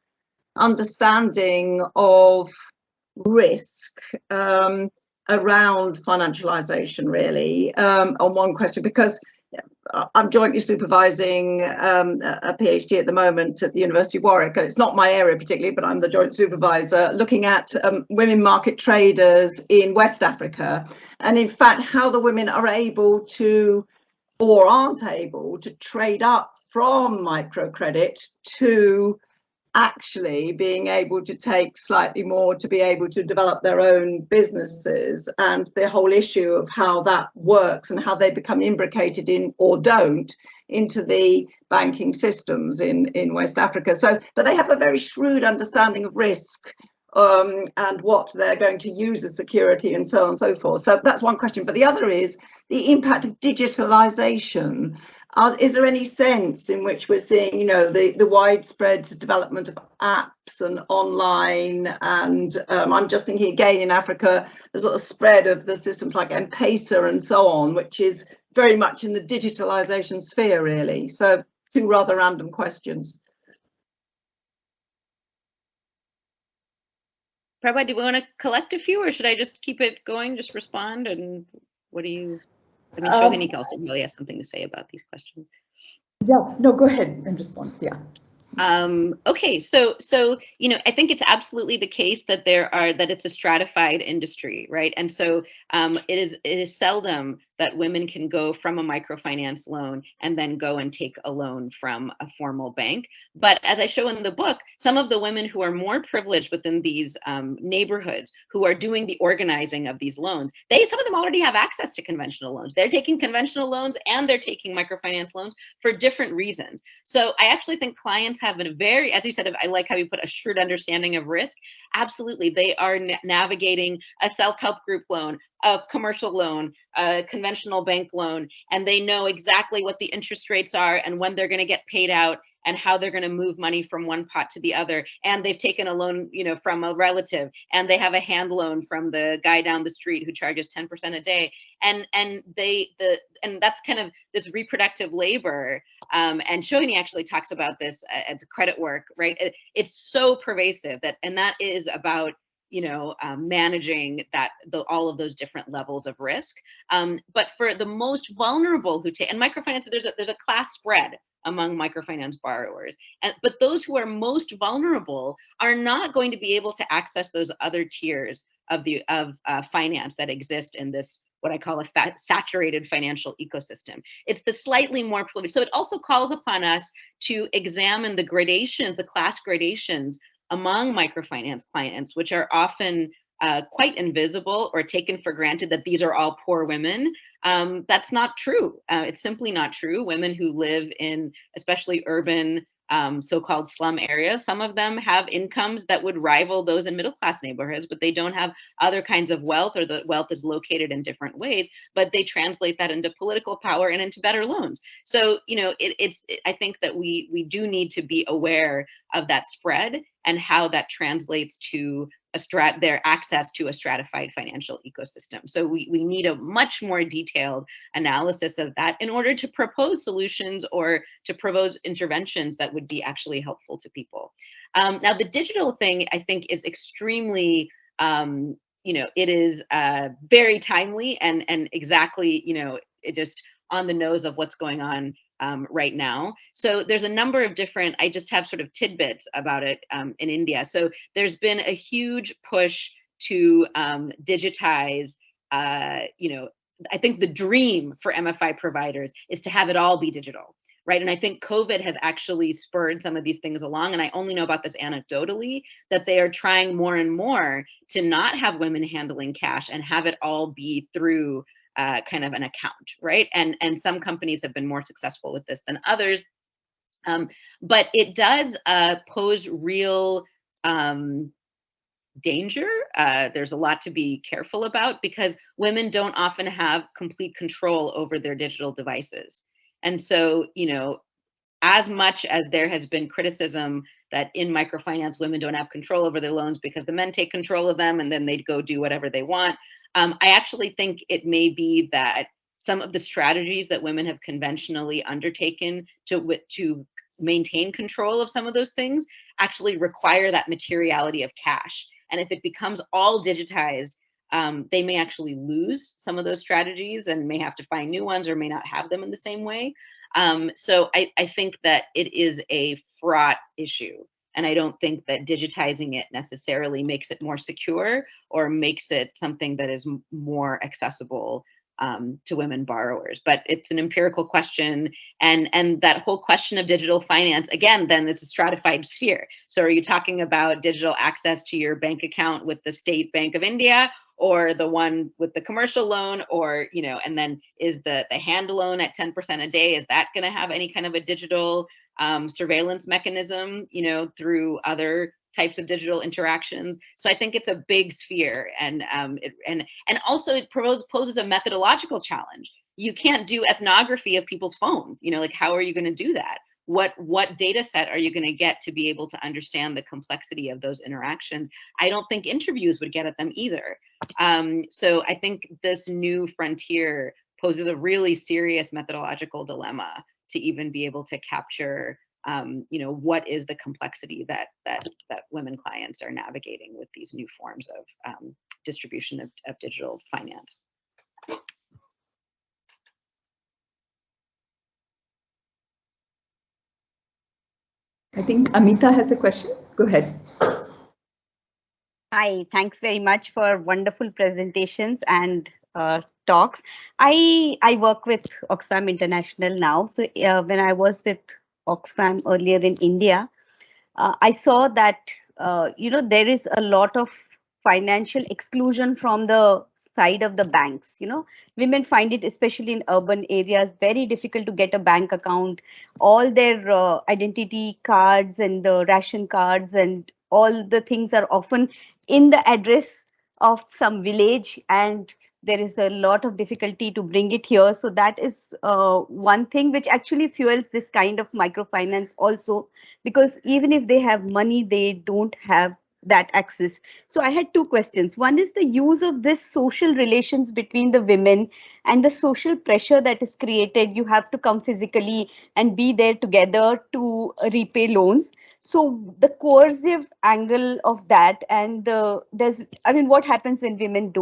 understanding of risk around financialization, really, on one question, because I'm jointly supervising a PhD at the moment at the University of Warwick. It's not my area particularly, but I'm the joint supervisor, looking at women market traders in West Africa, and in fact how the women are able to, or aren't able to, trade up from microcredit to actually being able to take slightly more to be able to develop their own businesses, and the whole issue of how that works and how they become imbricated in, or don't, into the banking systems in West Africa. So, but they have a very shrewd understanding of risk and what they're going to use as security and so on and so forth. So that's one question. But the other is the impact of digitalization. Is there any sense in which we're seeing, the widespread development of apps and online, and I'm just thinking again in Africa, the sort of spread of the systems like M-Pesa and so on, which is very much in the digitalization sphere, really. So two rather random questions. Prabha, do we want to collect a few, or should I just keep it going, just respond? And what do you... I mean, Shohini also really has something to say about these questions. Yeah, no, go ahead and respond. Yeah. Okay, so I think it's absolutely the case that that it's a stratified industry, right? And so it is seldom that women can go from a microfinance loan and then go and take a loan from a formal bank. But as I show in the book, some of the women who are more privileged within these neighborhoods, who are doing the organizing of these loans, some of them already have access to conventional loans. They're taking conventional loans and they're taking microfinance loans for different reasons. So I actually think clients have a very, as you said, I like how you put a shrewd understanding of risk. Absolutely, they are navigating a self-help group loan, a commercial loan, a conventional bank loan, and they know exactly what the interest rates are and when they're going to get paid out and how they're going to move money from one pot to the other. And they've taken a loan, from a relative, and they have a hand loan from the guy down the street who charges 10% a day. And that's kind of this reproductive labor. And Shohini actually talks about this as credit work, right? It's so pervasive and that is about managing all of those different levels of risk. But for the most vulnerable who take, and microfinance, there's a class spread among microfinance borrowers, but those who are most vulnerable are not going to be able to access those other tiers of finance that exist in this, what I call a saturated financial ecosystem. It's the slightly more privileged. So it also calls upon us to examine the gradations, the class gradations among microfinance clients, which are often quite invisible or taken for granted that these are all poor women. That's not true. It's simply not true. Women who live in especially urban so-called slum areas, some of them have incomes that would rival those in middle-class neighborhoods, but they don't have other kinds of wealth, or the wealth is located in different ways, but they translate that into political power and into better loans. So, I think that we do need to be aware of that spread and how that translates to their access to a stratified financial ecosystem. So we need a much more detailed analysis of that in order to propose solutions or to propose interventions that would be actually helpful to people. Now, the digital thing, I think, is extremely, it is very timely and exactly, it just on the nose of what's going on right now. So there's a number of different, I just have sort of tidbits about it in India. So there's been a huge push to digitize, I think the dream for MFI providers is to have it all be digital, right? And I think COVID has actually spurred some of these things along. And I only know about this anecdotally, that they are trying more and more to not have women handling cash and have it all be through kind of an account, right? And some companies have been more successful with this than others. But it does pose real danger. There's a lot to be careful about because women don't often have complete control over their digital devices. And so, as much as there has been criticism that in microfinance, women don't have control over their loans because the men take control of them and then they go do whatever they want. I actually think it may be that some of the strategies that women have conventionally undertaken to maintain control of some of those things actually require that materiality of cash. And if it becomes all digitized, they may actually lose some of those strategies and may have to find new ones or may not have them in the same way. So I think that it is a fraught issue. And I don't think that digitizing it necessarily makes it more secure or makes it something that is more accessible to women borrowers. But it's an empirical question. And that whole question of digital finance, again, then it's a stratified sphere. So are you talking about digital access to your bank account with the State Bank of India, or the one with the commercial loan, or, and then is the hand loan at 10% a day, is that going to have any kind of a digital surveillance mechanism, through other types of digital interactions? So I think it's a big sphere, and also it poses a methodological challenge. You can't do ethnography of people's phones, like how are you going to do that? What data set are you going to get to be able to understand the complexity of those interactions? I don't think interviews would get at them either. So I think this new frontier poses a really serious methodological dilemma to even be able to capture, what is the complexity that women clients are navigating with these new forms of distribution of digital finance. I think Amita has a question. Go ahead. Hi, thanks very much for wonderful presentations and talks. I work with Oxfam International now. So when I was with Oxfam earlier in India, I saw that there is a lot of financial exclusion from the side of the banks. Women find it, especially in urban areas, very difficult to get a bank account. All their identity cards and the ration cards and all the things are often in the address of some village, and there is a lot of difficulty to bring it here. So that is one thing which actually fuels this kind of microfinance also, because even if they have money, they don't have that access. So I had two questions. One is the use of this social relations between the women and the social pressure that is created. You have to come physically and be there together to repay loans. So the coercive angle of that, and what happens when women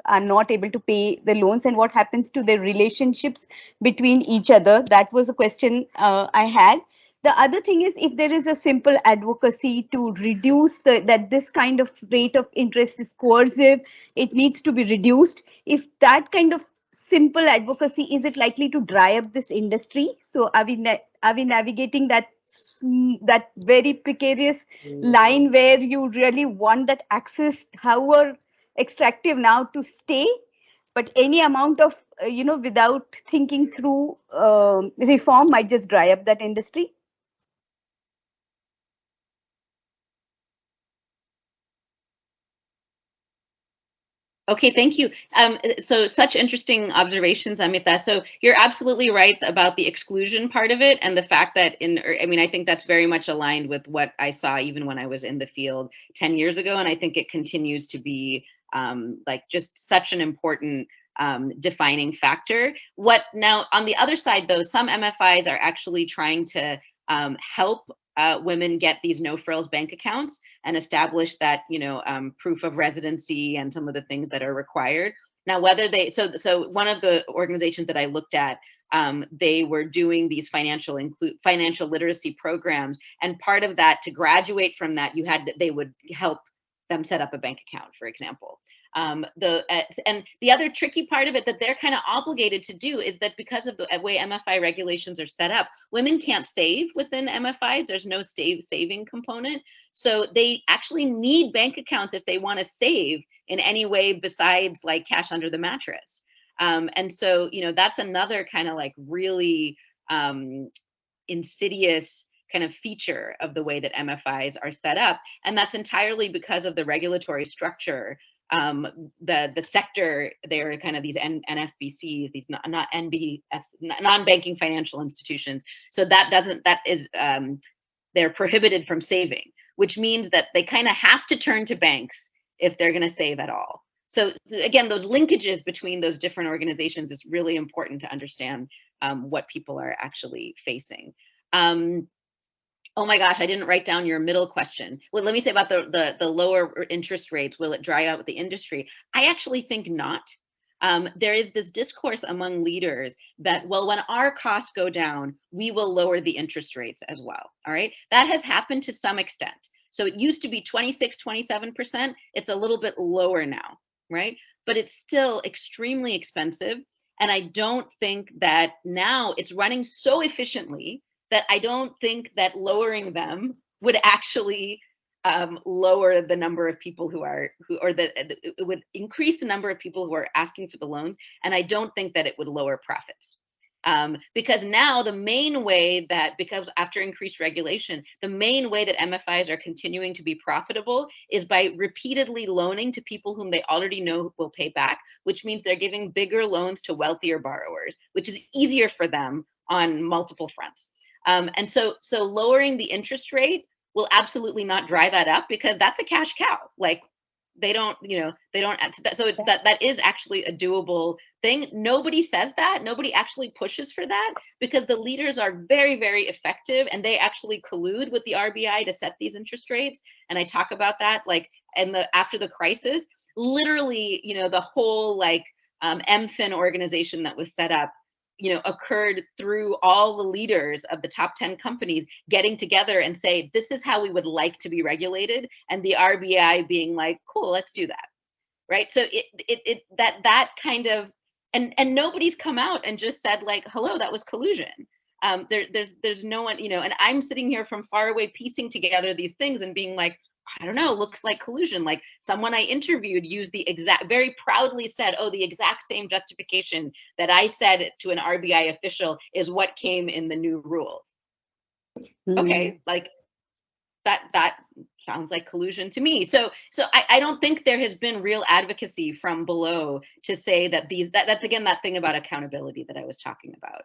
are not able to pay the loans, and what happens to their relationships between each other? That was a question I had. The other thing is, if there is a simple advocacy to reduce that this kind of rate of interest is coercive, it needs to be reduced. If that kind of simple advocacy, is it likely to dry up this industry? So are we navigating that very precarious line where you really want that access, however extractive now, to stay, but any amount of without thinking through reform might just dry up that industry? Okay, thank you. So such interesting observations, Amita. So you're absolutely right about the exclusion part of it, and the fact that I think that's very much aligned with what I saw even when I was in the field 10 years ago, and I think it continues to be like just such an important defining factor. Now on the other side though, some MFIs are actually trying to help women get these no-frills bank accounts and establish that proof of residency and some of the things that are required. Now, whether so one of the organizations that I looked at, they were doing these financial literacy programs, and part of that, to graduate from that, they would help them set up a bank account, for example. And the other tricky part of it that they're kind of obligated to do is that because of the way MFI regulations are set up, women can't save within MFIs. There's no saving component. So they actually need bank accounts if they want to save in any way besides like cash under the mattress. And so, that's another kind of like really insidious kind of feature of the way that MFIs are set up. And that's entirely because of the regulatory structure. The sector, they're kind of these NFBCs, these not NBFs, non-banking financial institutions. So they're prohibited from saving, which means that they kind of have to turn to banks if they're going to save at all. So again, those linkages between those different organizations is really important to understand what people are actually facing. Oh my gosh, I didn't write down your middle question. Well, let me say about the lower interest rates. Will it dry out the industry? I actually think not. There is this discourse among leaders that, well, when our costs go down, we will lower the interest rates as well. All right. That has happened to some extent. So it used to be 26, 27%. It's a little bit lower now, right? But it's still extremely expensive. And I don't think that now it's running so efficiently that I don't think that lowering them would actually lower the number of people it would increase the number of people who are asking for the loans. And I don't think that it would lower profits. Because now the main way because after increased regulation, the main way that MFIs are continuing to be profitable is by repeatedly loaning to people whom they already know will pay back, which means they're giving bigger loans to wealthier borrowers, which is easier for them on multiple fronts. And so lowering the interest rate will absolutely not dry that up, because that's a cash cow. Like they don't so that is actually a doable thing. Nobody says that. Nobody actually pushes for that, because the leaders are very, very effective, and they actually collude with the RBI to set these interest rates. And I talk about that, like, after the crisis, literally, the whole like MFIN organization that was set up, occurred through all the leaders of the top 10 companies getting together and say, this is how we would like to be regulated, and the RBI being like, cool, let's do that, right? So that kind of, and nobody's come out and just said like, hello, that was collusion. There's no one, and I'm sitting here from far away piecing together these things and being like, I don't know, looks like collusion. Like someone I interviewed used very proudly said, oh, the exact same justification that I said to an RBI official is what came in the new rules. Okay, like that sounds like collusion to me. So I don't think there has been real advocacy from below to say that that's again that thing about accountability that I was talking about.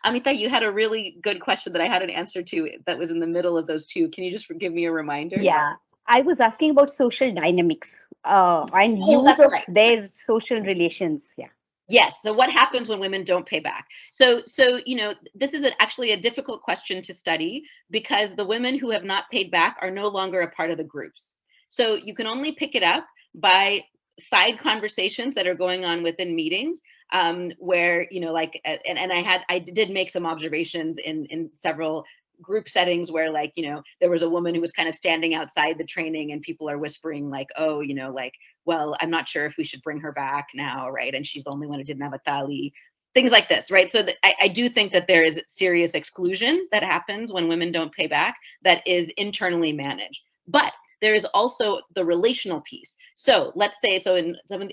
Amita, you had a really good question that I had an answer to that was in the middle of those two. Can you just give me a reminder? Yeah, I was asking about social dynamics and use of their social relations. Yeah. Yes. So what happens when women don't pay back? So this is actually a difficult question to study because the women who have not paid back are no longer a part of the groups. So you can only pick it up by side conversations that are going on within meetings where, I did make some observations in several group settings where there was a woman who was kind of standing outside the training and people are whispering like, oh, well, I'm not sure if we should bring her back now, right? And she's the only one who didn't have a tali, things like this, right? So I do think that there is serious exclusion that happens when women don't pay back that is internally managed. But there is also the relational piece. So let's say,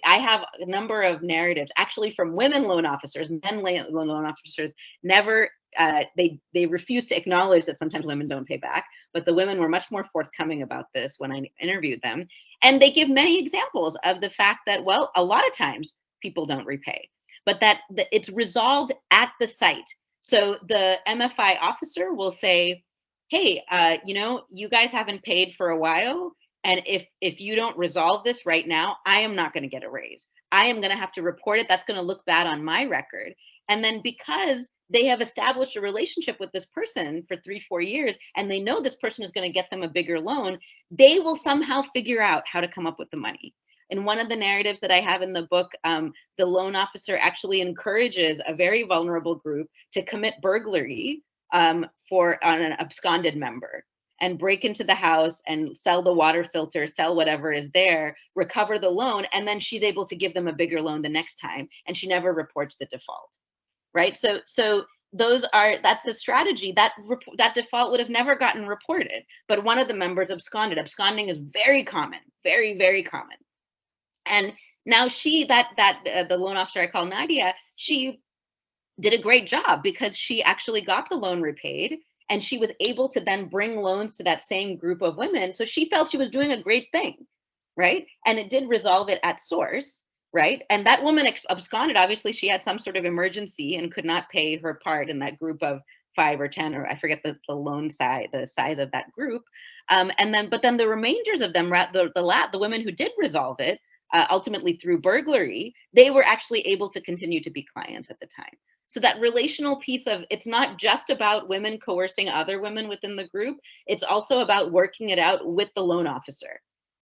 I have a number of narratives actually from women loan officers, men loan officers, never, they refuse to acknowledge that sometimes women don't pay back, but the women were much more forthcoming about this when I interviewed them. And they give many examples of the fact that, well, a lot of times people don't repay, but that it's resolved at the site. So the MFI officer will say, hey, you guys haven't paid for a while. And if you don't resolve this right now, I am not going to get a raise. I am going to have to report it. That's going to look bad on my record. And then because they have established a relationship with this person for 3-4 years, and they know this person is going to get them a bigger loan, they will somehow figure out how to come up with the money. In one of the narratives that I have in the book, the loan officer actually encourages a very vulnerable group to commit burglary on an absconded member and break into the house and sell the water filter, sell whatever is there, recover the loan, and then she's able to give them a bigger loan the next time, and she never reports the default, right? So that's a strategy. That default would have never gotten reported, but one of the members absconded. Absconding is very common, very, very common. And now the loan officer I call Nadia, she did a great job because she actually got the loan repaid and she was able to then bring loans to that same group of women. So she felt she was doing a great thing, right? And it did resolve it at source, right? And that woman absconded. Obviously, she had some sort of emergency and could not pay her part in that group of 5 or 10, or I forget the loan size, the size of that group. But then the remainders of them, the women who did resolve it, ultimately through burglary, they were actually able to continue to be clients at the time. So that relational piece of, it's not just about women coercing other women within the group, it's also about working it out with the loan officer.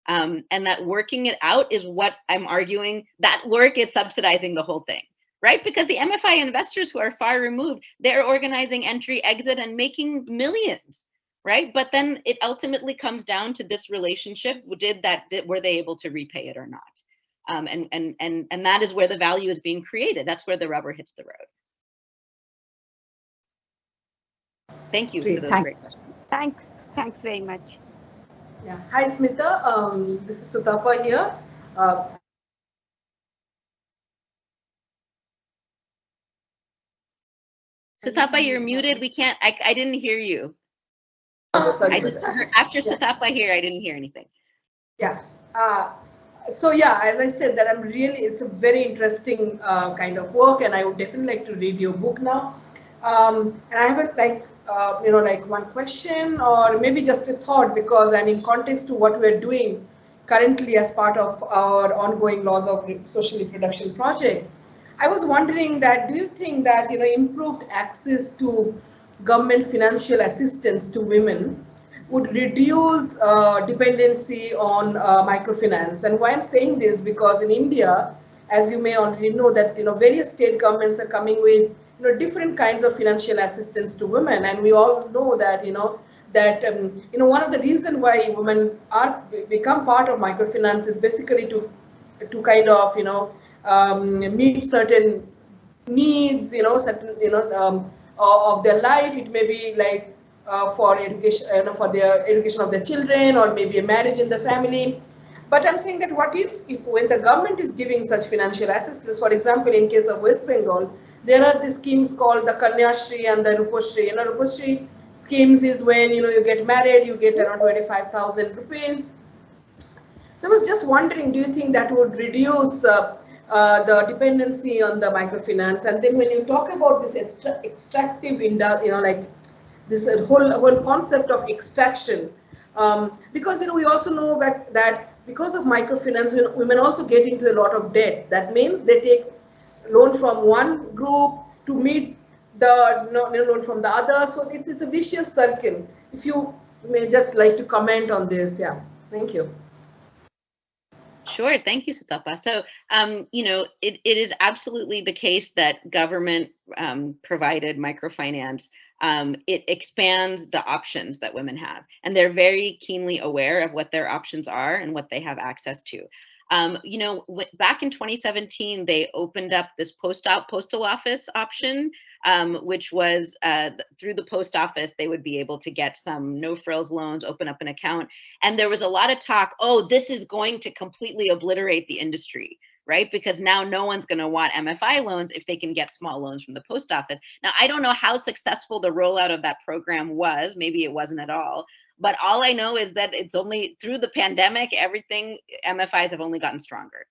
And that working it out is what I'm arguing, that work is subsidizing the whole thing, right? Because the MFI investors who are far removed, they're organizing entry, exit, and making millions, right? But then it ultimately comes down to this relationship. Were they able to repay it or not? And that is where the value is being created. That's where the rubber hits the road. Thank you for those great questions. Thanks very much. Yeah. Hi, Smitha. This is Sutapa here. Sutapa, you're muted. We can't. I didn't hear you. I just heard, after Sutapa here, I didn't hear anything. Yeah. So yeah, as I said, that it's a very interesting kind of work, and I would definitely like to read your book now. And I haven't one question or maybe just a thought, because and in context to what we're doing currently as part of our ongoing laws of social reproduction project, I was wondering that, do you think that improved access to government financial assistance to women would reduce dependency on microfinance? And why I'm saying this, because in India, as you may already know, that various state governments are coming with different kinds of financial assistance to women. And we all know that, one of the reasons why women become part of microfinance is basically to kind of, meet certain needs, of their life. It may be like for education, for the education of their children, or maybe a marriage in the family. But I'm saying that what if when the government is giving such financial assistance, for example, in case of West Bengal, there are these schemes called the Kanyashri and the Rupashri. Rupashri schemes is when, you get married, you get around 25,000 rupees. So I was just wondering, do you think that would reduce the dependency on the microfinance? And then when you talk about this extractive, like this whole concept of extraction, because we also know that because of microfinance, women also get into a lot of debt. That means they take loan from one group to meet the loan from the other. So it's a vicious circle. If you may just like to comment on this, yeah. Thank you. Sure. Thank you, Sutapa. So, it is absolutely the case that government provided microfinance. It expands the options that women have, and they're very keenly aware of what their options are and what they have access to. Back in 2017, they opened up this postal office option, which was through the post office, they would be able to get some no-frills loans, open up an account. And there was a lot of talk, oh, this is going to completely obliterate the industry, right? Because now no one's going to want MFI loans if they can get small loans from the post office. Now, I don't know how successful the rollout of that program was. Maybe it wasn't at all. But all I know is that it's only through the pandemic, MFIs have only gotten stronger.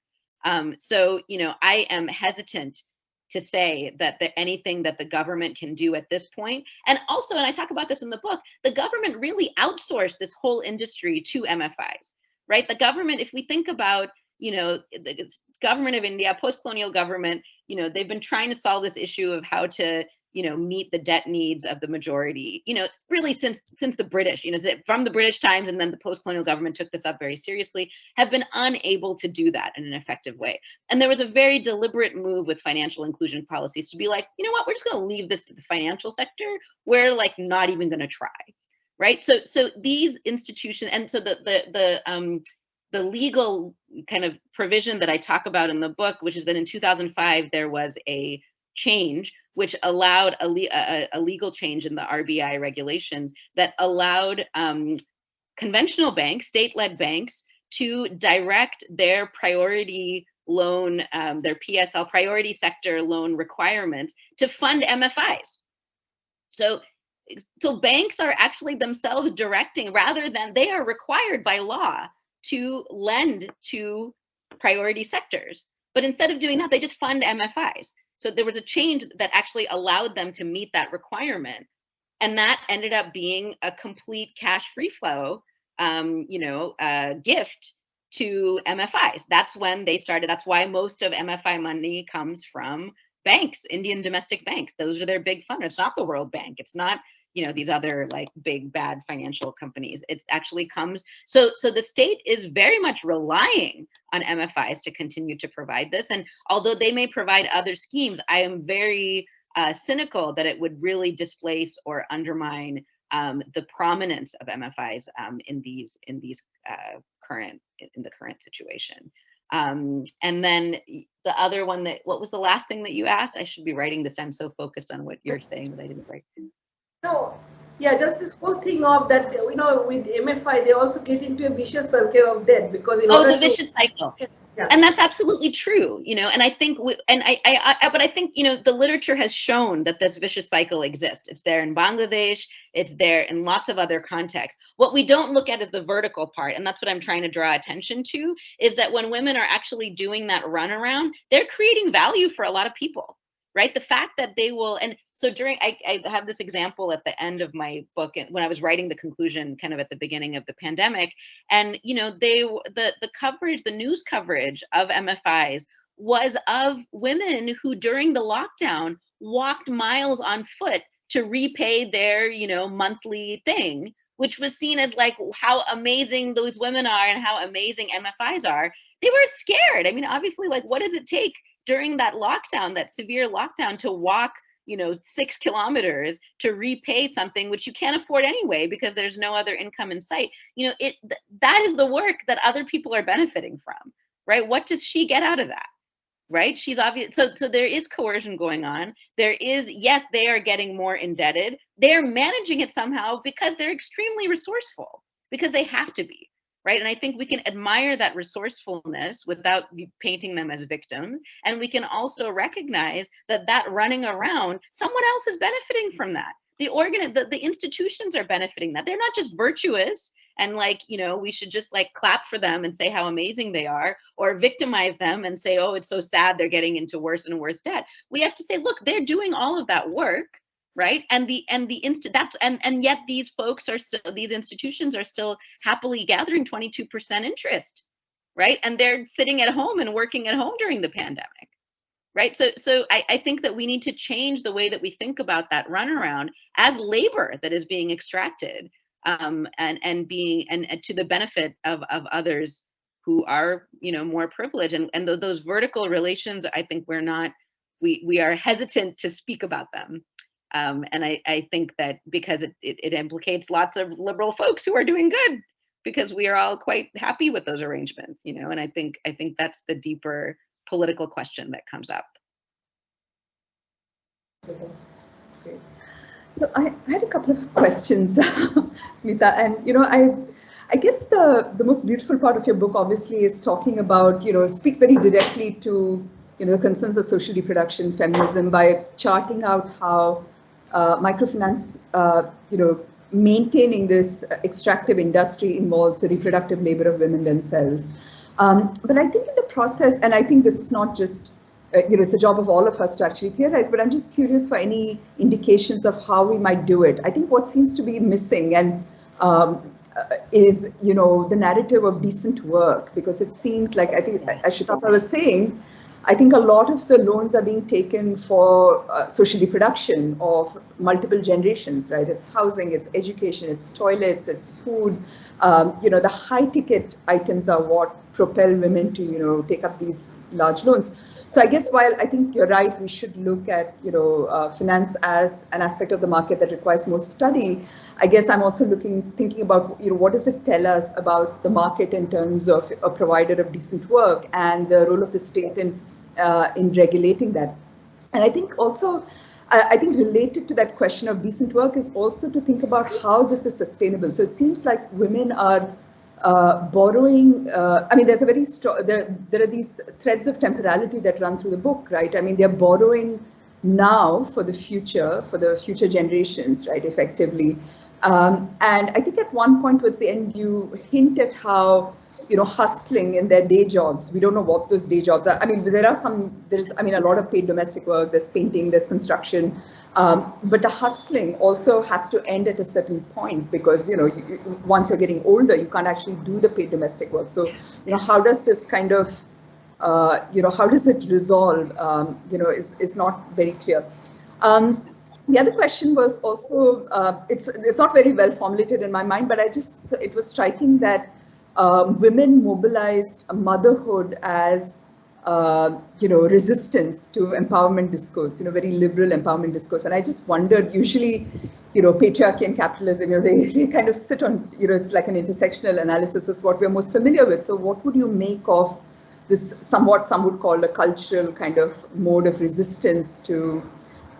So, I am hesitant to say that anything that the government can do at this point. And also, and I talk about this in the book, the government really outsourced this whole industry to MFIs, right? The government, if we think about, the government of India, post-colonial government, they've been trying to solve this issue of how to meet the debt needs of the majority, it's really since the British, from the British times, and then the post-colonial government took this up very seriously, have been unable to do that in an effective way. And there was a very deliberate move with financial inclusion policies to be like, you know what, we're just going to leave this to the financial sector. We're like not even going to try, right? So these institutions, and so the legal kind of provision that I talk about in the book, which is that in 2005, there was a change which allowed a legal change in the RBI regulations that allowed conventional banks, state-led banks, to direct their priority loan, their PSL, priority sector loan requirements to fund MFIs. So banks are actually themselves directing, rather than they are required by law to lend to priority sectors. But instead of doing that, they just fund MFIs. So there was a change that actually allowed them to meet that requirement. And that ended up being a complete cash free flow, gift to MFIs. That's when they started. That's why most of MFI money comes from banks, Indian domestic banks. Those are their big funders. It's not the World Bank. It's not, these other like big bad financial companies. It actually comes. So the state is very much relying on MFIs to continue to provide this. And although they may provide other schemes, I am very cynical that it would really displace or undermine the prominence of MFIs in the current situation. And then the other one what was the last thing that you asked? I should be writing this. I'm so focused on what you're saying that I didn't write. No, yeah, just this whole thing of that, with MFI, they also get into a vicious circle of debt because the vicious cycle. Yeah. And that's absolutely true, and I think, but I think, the literature has shown that this vicious cycle exists. It's there in Bangladesh, it's there in lots of other contexts. What we don't look at is the vertical part, and that's what I'm trying to draw attention to, is that when women are actually doing that runaround, they're creating value for a lot of people. Right, the fact that they will, and so I have this example at the end of my book, and when I was writing the conclusion, kind of at the beginning of the pandemic, and the coverage, the news coverage of MFIs was of women who during the lockdown walked miles on foot to repay their monthly thing, which was seen as like how amazing those women are and how amazing MFIs are. They were scared. I mean, obviously, like, what does it take during that lockdown, that severe lockdown, to walk, 6 kilometers to repay something which you can't afford anyway because there's no other income in sight. That is the work that other people are benefiting from, right? What does she get out of that? Right? She's obvious. So there is coercion going on. There is, yes, they are getting more indebted. They're managing it somehow because they're extremely resourceful, because they have to be, right? And I think we can admire that resourcefulness without painting them as victims. And we can also recognize that running around, someone else is benefiting from that. The institutions are benefiting that. They're not just virtuous and we should just clap for them and say how amazing they are, or victimize them and say, oh, it's so sad they're getting into worse and worse debt. We have to say, look, they're doing all of that work, right? And yet these folks are still, these institutions are still happily gathering 22% interest, right? And they're sitting at home and working at home during the pandemic. Right. So I think that we need to change the way that we think about that runaround as labor that is being extracted and to the benefit of others who are, more privileged. And those vertical relations, I think we are hesitant to speak about them. And I think that because it implicates lots of liberal folks who are doing good, because we are all quite happy with those arrangements, and I think that's the deeper political question that comes up. Great. So I had a couple of questions, Smitha, and I guess the most beautiful part of your book obviously is talking about, speaks very directly to, the concerns of social reproduction, feminism, by charting out how microfinance, maintaining this extractive industry involves the reproductive labor of women themselves. But I think in the process, and I think this is not just, it's a job of all of us to actually theorize, but I'm just curious for any indications of how we might do it. I think what seems to be missing and is, the narrative of decent work, because it seems like, I think, as Shitapa was saying, I think a lot of the loans are being taken for social reproduction of multiple generations, right? It's housing, it's education, it's toilets, it's food. The high ticket items are what propel women to, take up these large loans. So I guess while I think you're right, we should look at, finance as an aspect of the market that requires more study. I guess I'm also thinking about, what does it tell us about the market in terms of a provider of decent work and the role of the state in regulating that. And I think also, I think related to that question of decent work is also to think about how this is sustainable. So it seems like women are borrowing, there's a very strong, there are these threads of temporality that run through the book, right? I mean, they're borrowing now for the future generations, right, effectively. And I think at one point towards the end, you hint at how, hustling in their day jobs. We don't know what those day jobs are. I mean, there's a lot of paid domestic work, there's painting, there's construction. But the hustling also has to end at a certain point because, once you're getting older, you can't actually do the paid domestic work. So, how does this kind of, how does it resolve, is not very clear. The other question was also, it's not very well formulated in my mind, but it was striking that women mobilized motherhood as resistance to empowerment discourse, very liberal empowerment discourse. And I just wondered, usually, patriarchy and capitalism, they kind of sit on, it's like an intersectional analysis is what we're most familiar with. So what would you make of this somewhat, some would call a cultural kind of mode of resistance to,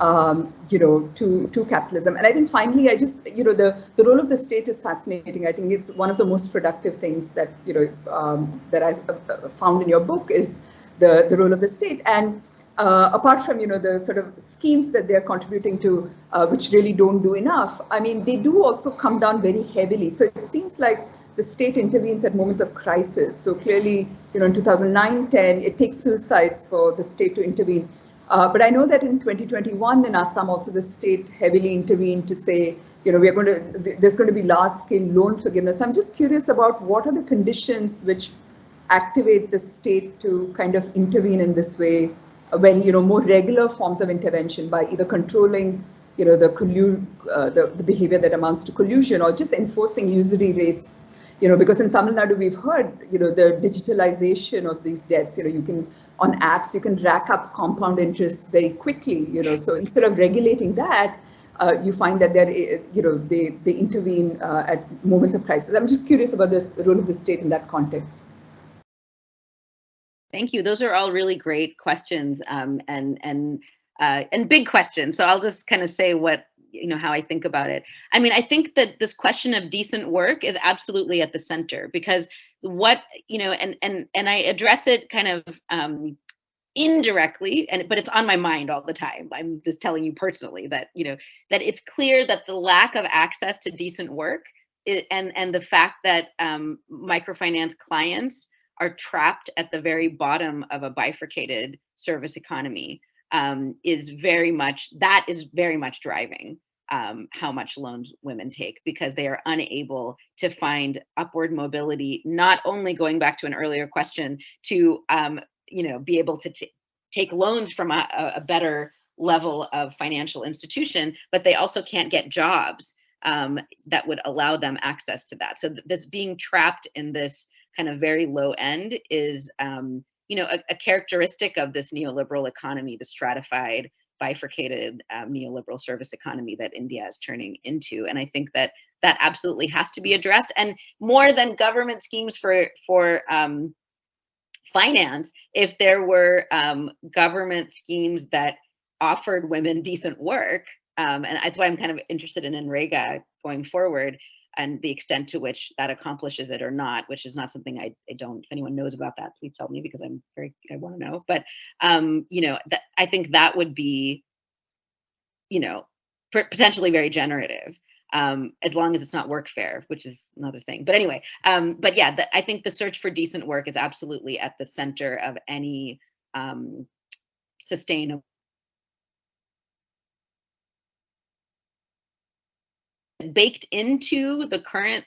to capitalism? And I think finally, I just, the role of the state is fascinating. I think it's one of the most productive things that, that I've found in your book is the role of the state. And apart from, the sort of schemes that they're contributing to, which really don't do enough, I mean, they do also come down very heavily. So it seems like the state intervenes at moments of crisis. So clearly, in 2009-10, it takes suicides for the state to intervene. But I know that in 2021 in Assam also the state heavily intervened to say, there's going to be large-scale loan forgiveness. I'm just curious about what are the conditions which activate the state to kind of intervene in this way when, more regular forms of intervention by either controlling, the behavior that amounts to collusion or just enforcing usury rates. Because in Tamil Nadu, we've heard, the digitalization of these debts, you can on apps, you can rack up compound interest very quickly. So instead of regulating that, you find that they intervene at moments of crisis. I'm just curious about the role of the state in that context. Thank you. Those are all really great questions and big questions. So I'll just kind of say how I think about it. I mean, I think that this question of decent work is absolutely at the center, because and I address it kind of indirectly, but it's on my mind all the time. I'm just telling you personally that that it's clear that the lack of access to decent work and the fact that microfinance clients are trapped at the very bottom of a bifurcated service economy is very much driving how much loans women take, because they are unable to find upward mobility, not only, going back to an earlier question, to be able to take loans from a better level of financial institution, but they also can't get jobs that would allow them access to that. So this being trapped in this kind of very low end is, a characteristic of this neoliberal economy, the stratified, bifurcated neoliberal service economy that India is turning into. And I think that absolutely has to be addressed. And more than government schemes for finance, if there were government schemes that offered women decent work, and that's why I'm kind of interested in NREGA going forward, and the extent to which that accomplishes it or not, which is not something I don't, if anyone knows about that, please tell me, because I want to know. But, I think that would be, potentially very generative, as long as it's not workfare, which is another thing. But anyway, but yeah, I think the search for decent work is absolutely at the center of any sustainable. Baked into the current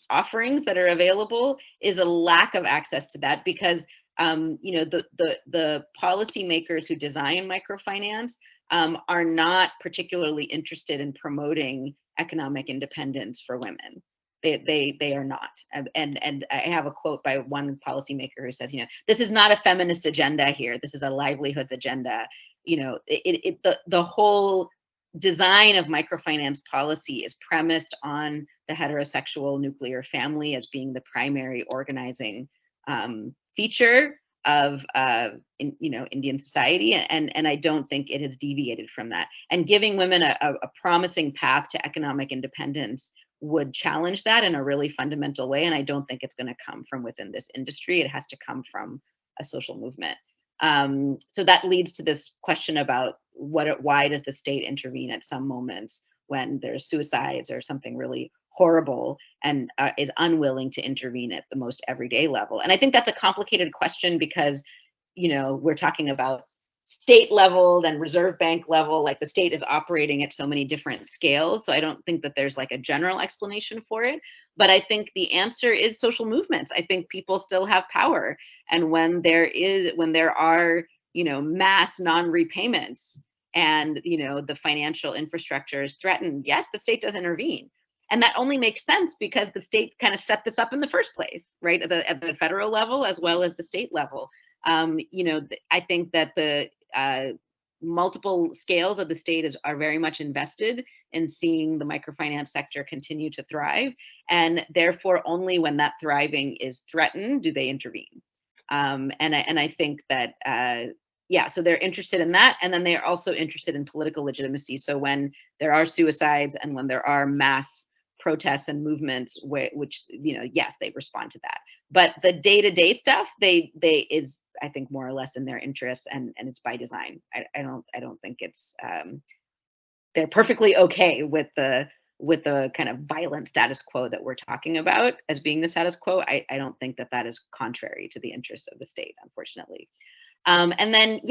offerings that are available is a lack of access to that, because the policymakers who design microfinance are not particularly interested in promoting economic independence for women. They are not. And I have a quote by one policymaker who says, this is not a feminist agenda here. This is a livelihoods agenda. The whole design of microfinance policy is premised on the heterosexual nuclear family as being the primary organizing feature of Indian society, and I don't think it has deviated from that. And giving women a promising path to economic independence would challenge that in a really fundamental way, and I don't think it's going to come from within this industry. It has to come from a social movement. So that leads to this question about why does the state intervene at some moments when there's suicides or something really horrible, and is unwilling to intervene at the most everyday level. And I think that's a complicated question, because we're talking about state level, then Reserve Bank level, like the state is operating at so many different scales. So I don't think that there's like a general explanation for it, but I think the answer is social movements. I think people still have power, and when there are mass non-repayments and the financial infrastructure is threatened, yes, the state does intervene. And that only makes sense because the state kind of set this up in the first place, right? At the federal level as well as the state level. I think that the multiple scales of the state are very much invested in seeing the microfinance sector continue to thrive, and therefore only when that thriving is threatened do they intervene. And I think that so they're interested in that, and then they are also interested in political legitimacy. So when there are suicides and when there are mass protests and movements, which yes, they respond to that. But the day-to-day stuff, they is, I think, more or less in their interests, and it's by design. I don't think it's they're perfectly okay with the kind of violent status quo that we're talking about as being the status quo. I don't think that is contrary to the interests of the state, unfortunately. And then,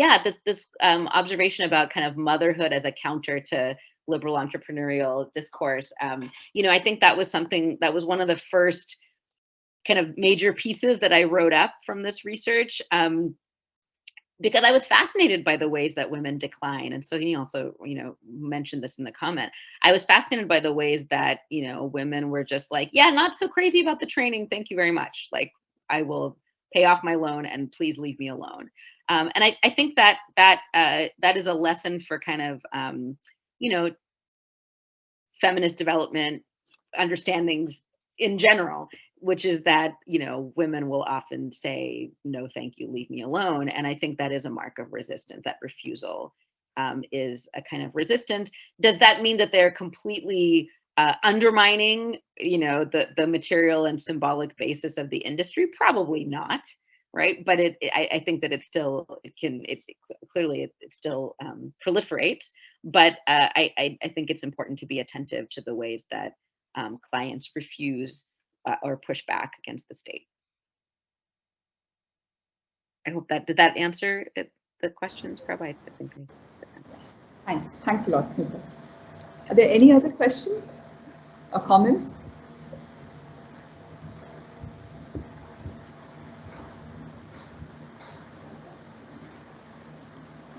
this observation about kind of motherhood as a counter to liberal entrepreneurial discourse. I think that was something that was one of the first kind of major pieces that I wrote up from this research, because I was fascinated by the ways that women decline. And so he also, mentioned this in the comment. I was fascinated by the ways that, women were just like, yeah, not so crazy about the training. Thank you very much. Like, I will pay off my loan and please leave me alone. And I think that that is a lesson for kind of, you know, feminist development understandings in general, which is that, you know, women will often say, no, thank you, leave me alone. And I think that is a mark of resistance. That refusal is a kind of resistance. Does that mean that they're completely undermining, you know, the material and symbolic basis of the industry? Probably not, right? But I think that it still clearly still proliferates. But I think it's important to be attentive to the ways that clients refuse or push back against the state. I hope that, did that answer the questions, Prabha? I think Thanks a lot, Smitha. Are there any other questions or comments?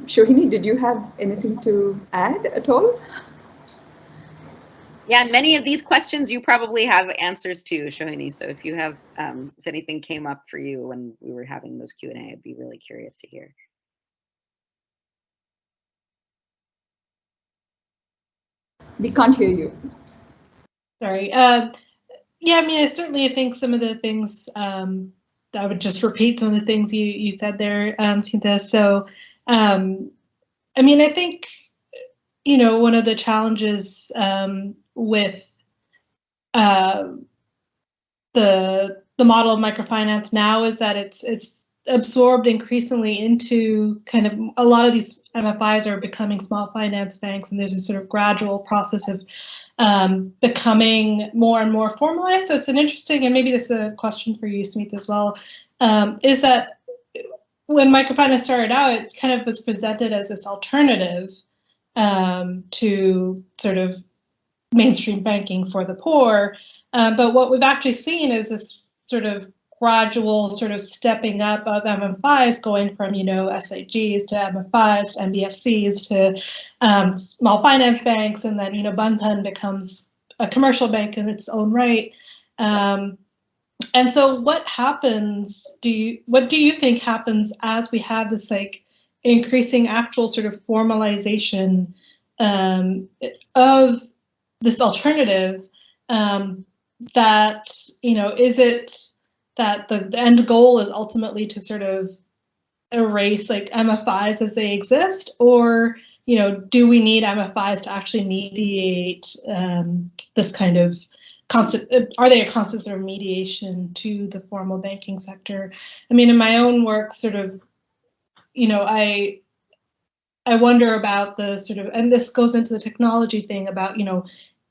Shohini, did you have anything to add at all? Yeah, and many of these questions you probably have answers to, Shohini. So if you have, if anything came up for you when we were having those Q&A, I'd be really curious to hear. We can't hear you. Sorry. Yeah, I mean, I certainly think some of the things, I would just repeat some of the things you said there, Smitha. So, I mean, I think, you know, one of the challenges with the model of microfinance now is that it's absorbed increasingly into kind of a lot of these MFIs are becoming small finance banks, and there's a sort of gradual process of becoming more and more formalized. So it's an interesting, and maybe this is a question for you, Smitha, as well, is that when microfinance started out, it kind of was presented as this alternative to sort of mainstream banking for the poor. But what we've actually seen is this sort of gradual sort of stepping up of MFIs going from, you know, SIGs to MFIs to MBFCs to small finance banks, and then, you know, Bandhan becomes a commercial bank in its own right. And so what happens, what do you think happens as we have this like increasing actual sort of formalization of this alternative, that, you know, is it that the end goal is ultimately to sort of erase like MFIs as they exist, or, you know, do we need MFIs to actually mediate this kind of constant, are they a constant sort of mediation to the formal banking sector? I mean, in my own work, sort of, you know, I wonder about the sort of, and this goes into the technology thing about, you know,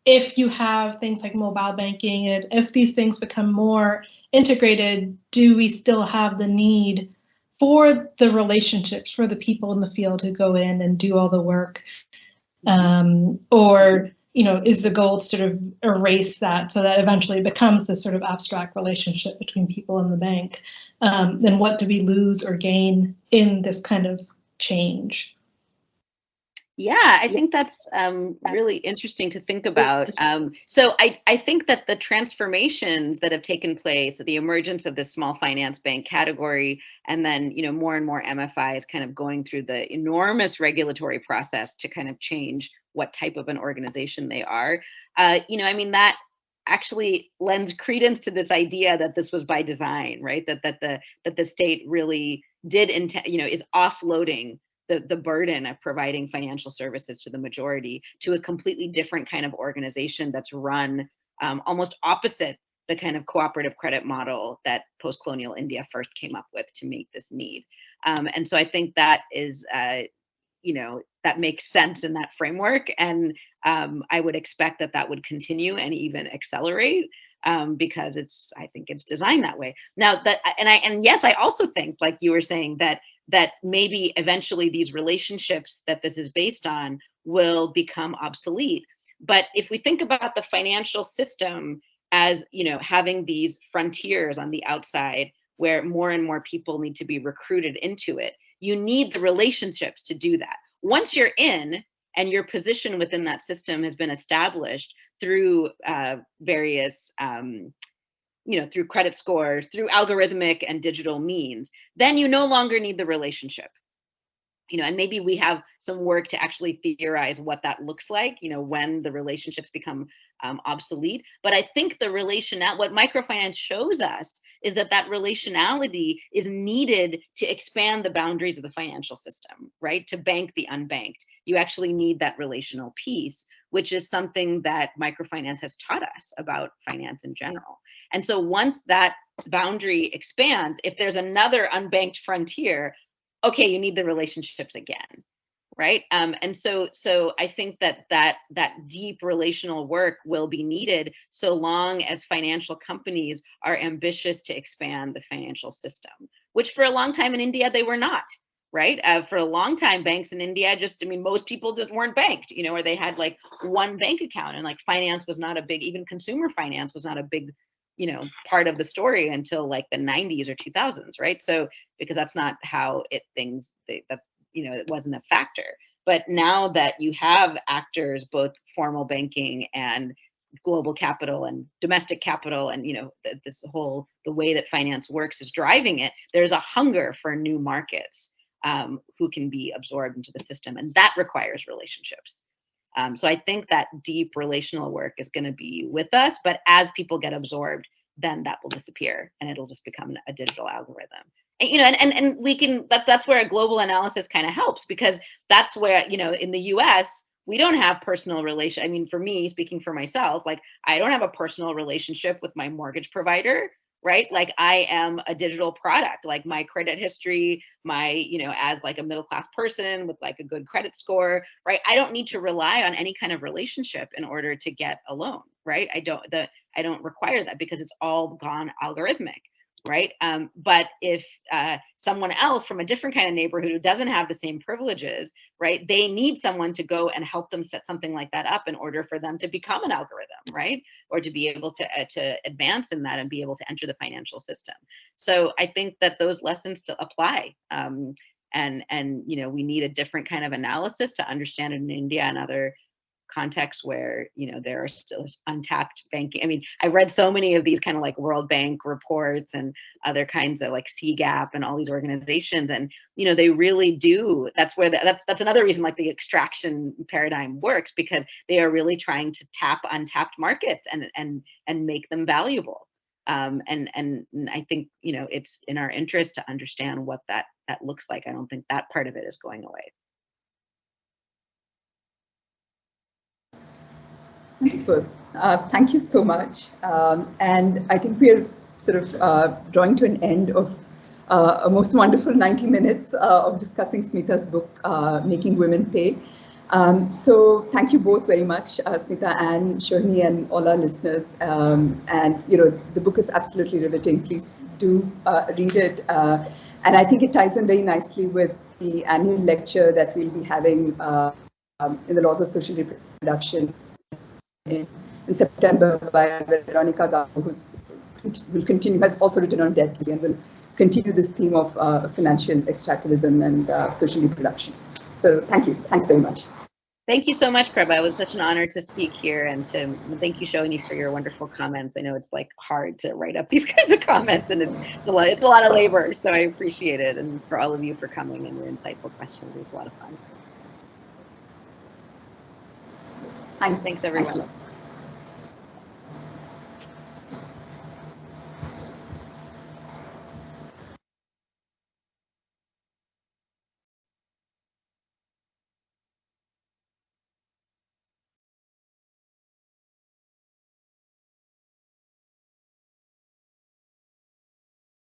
if you have things like mobile banking, and if these things become more integrated, do we still have the need for the relationships, for the people in the field who go in and do all the work? Or, you know, is the goal to sort of erase that so that eventually it becomes this sort of abstract relationship between people and the bank? Then what do we lose or gain in this kind of change? Yeah, I think that's really interesting to think about. So I think that the transformations that have taken place, the emergence of the small finance bank category, and then, you know, more and more MFIs kind of going through the enormous regulatory process to kind of change what type of an organization they are. You know, I mean, that actually lends credence to this idea that this was by design, right? That the state really did intend, you know, is offloading the burden of providing financial services to the majority to a completely different kind of organization that's run almost opposite the kind of cooperative credit model that post-colonial India first came up with to meet this need. And so I think that is, you know, that makes sense in that framework. And I would expect that that would continue and even accelerate because I think it's designed that way. Now that, and yes, I also think, like you were saying, that maybe eventually these relationships that this is based on will become obsolete. But if we think about the financial system as, you know, having these frontiers on the outside where more and more people need to be recruited into it, you need the relationships to do that. Once you're in and your position within that system has been established through various through credit scores, through algorithmic and digital means, then you no longer need the relationship. And maybe we have some work to actually theorize what that looks like, when the relationships become obsolete. But I think what microfinance shows us is that relationality is needed to expand the boundaries of the financial system, right? To bank the unbanked. You actually need that relational piece, which is something that microfinance has taught us about finance in general. And so once that boundary expands, if there's another unbanked frontier, okay, you need the relationships again, right? And so I think that deep relational work will be needed so long as financial companies are ambitious to expand the financial system, which for a long time in India, they were not, right? For a long time, banks in India most people just weren't banked, or they had like one bank account, and like finance was not a big, even consumer finance was not a big part of the story until like the 90s or 2000s, right? So because that's not how it wasn't a factor. But now that you have actors, both formal banking and global capital and domestic capital, and the way that finance works is driving it, there's a hunger for new markets who can be absorbed into the system, and that requires relationships. So I think that deep relational work is going to be with us, but as people get absorbed, then that will disappear and it'll just become a digital algorithm. And we can, that's where a global analysis kind of helps, because that's where, in the US, we don't have personal for me, speaking for myself, like I don't have a personal relationship with my mortgage provider, right? Like I am a digital product, like my credit history, as like a middle-class person with like a good credit score, right? I don't need to rely on any kind of relationship in order to get a loan, right? I don't require that because it's all gone algorithmic, right? But if someone else from a different kind of neighborhood who doesn't have the same privileges, right, they need someone to go and help them set something like that up in order for them to become an algorithm, right? Or to be able to advance in that and be able to enter the financial system. So I think that those lessons still apply. And we need a different kind of analysis to understand it in India and other contexts where there are still untapped banking. I read so many of these kind of like World Bank reports and other kinds of like CGAP and all these organizations, and they really do. That's where that's another reason like the extraction paradigm works, because they are really trying to tap untapped markets and make them valuable. And I think it's in our interest to understand what that looks like. I don't think that part of it is going away. Wonderful. Thank you so much. And I think we're sort of drawing to an end of a most wonderful 90 minutes of discussing Smitha's book, Making Women Pay. So thank you both very much, Smitha and Shirley, and all our listeners. And the book is absolutely riveting. Please do read it. And I think it ties in very nicely with the annual lecture that we'll be having in the Laws of Social Reproduction in September by Veronica Gao, has also written on debt and will continue this theme of financial extractivism and social reproduction. So thank you. Thanks very much. Thank you so much, Prabha. It was such an honor to speak here, and to thank you, Shoni, for your wonderful comments. I know it's like hard to write up these kinds of comments, and it's a lot of labor. So I appreciate it, and for all of you for coming and your insightful questions. It was a lot of fun. Thanks. Thanks, everyone. Thanks.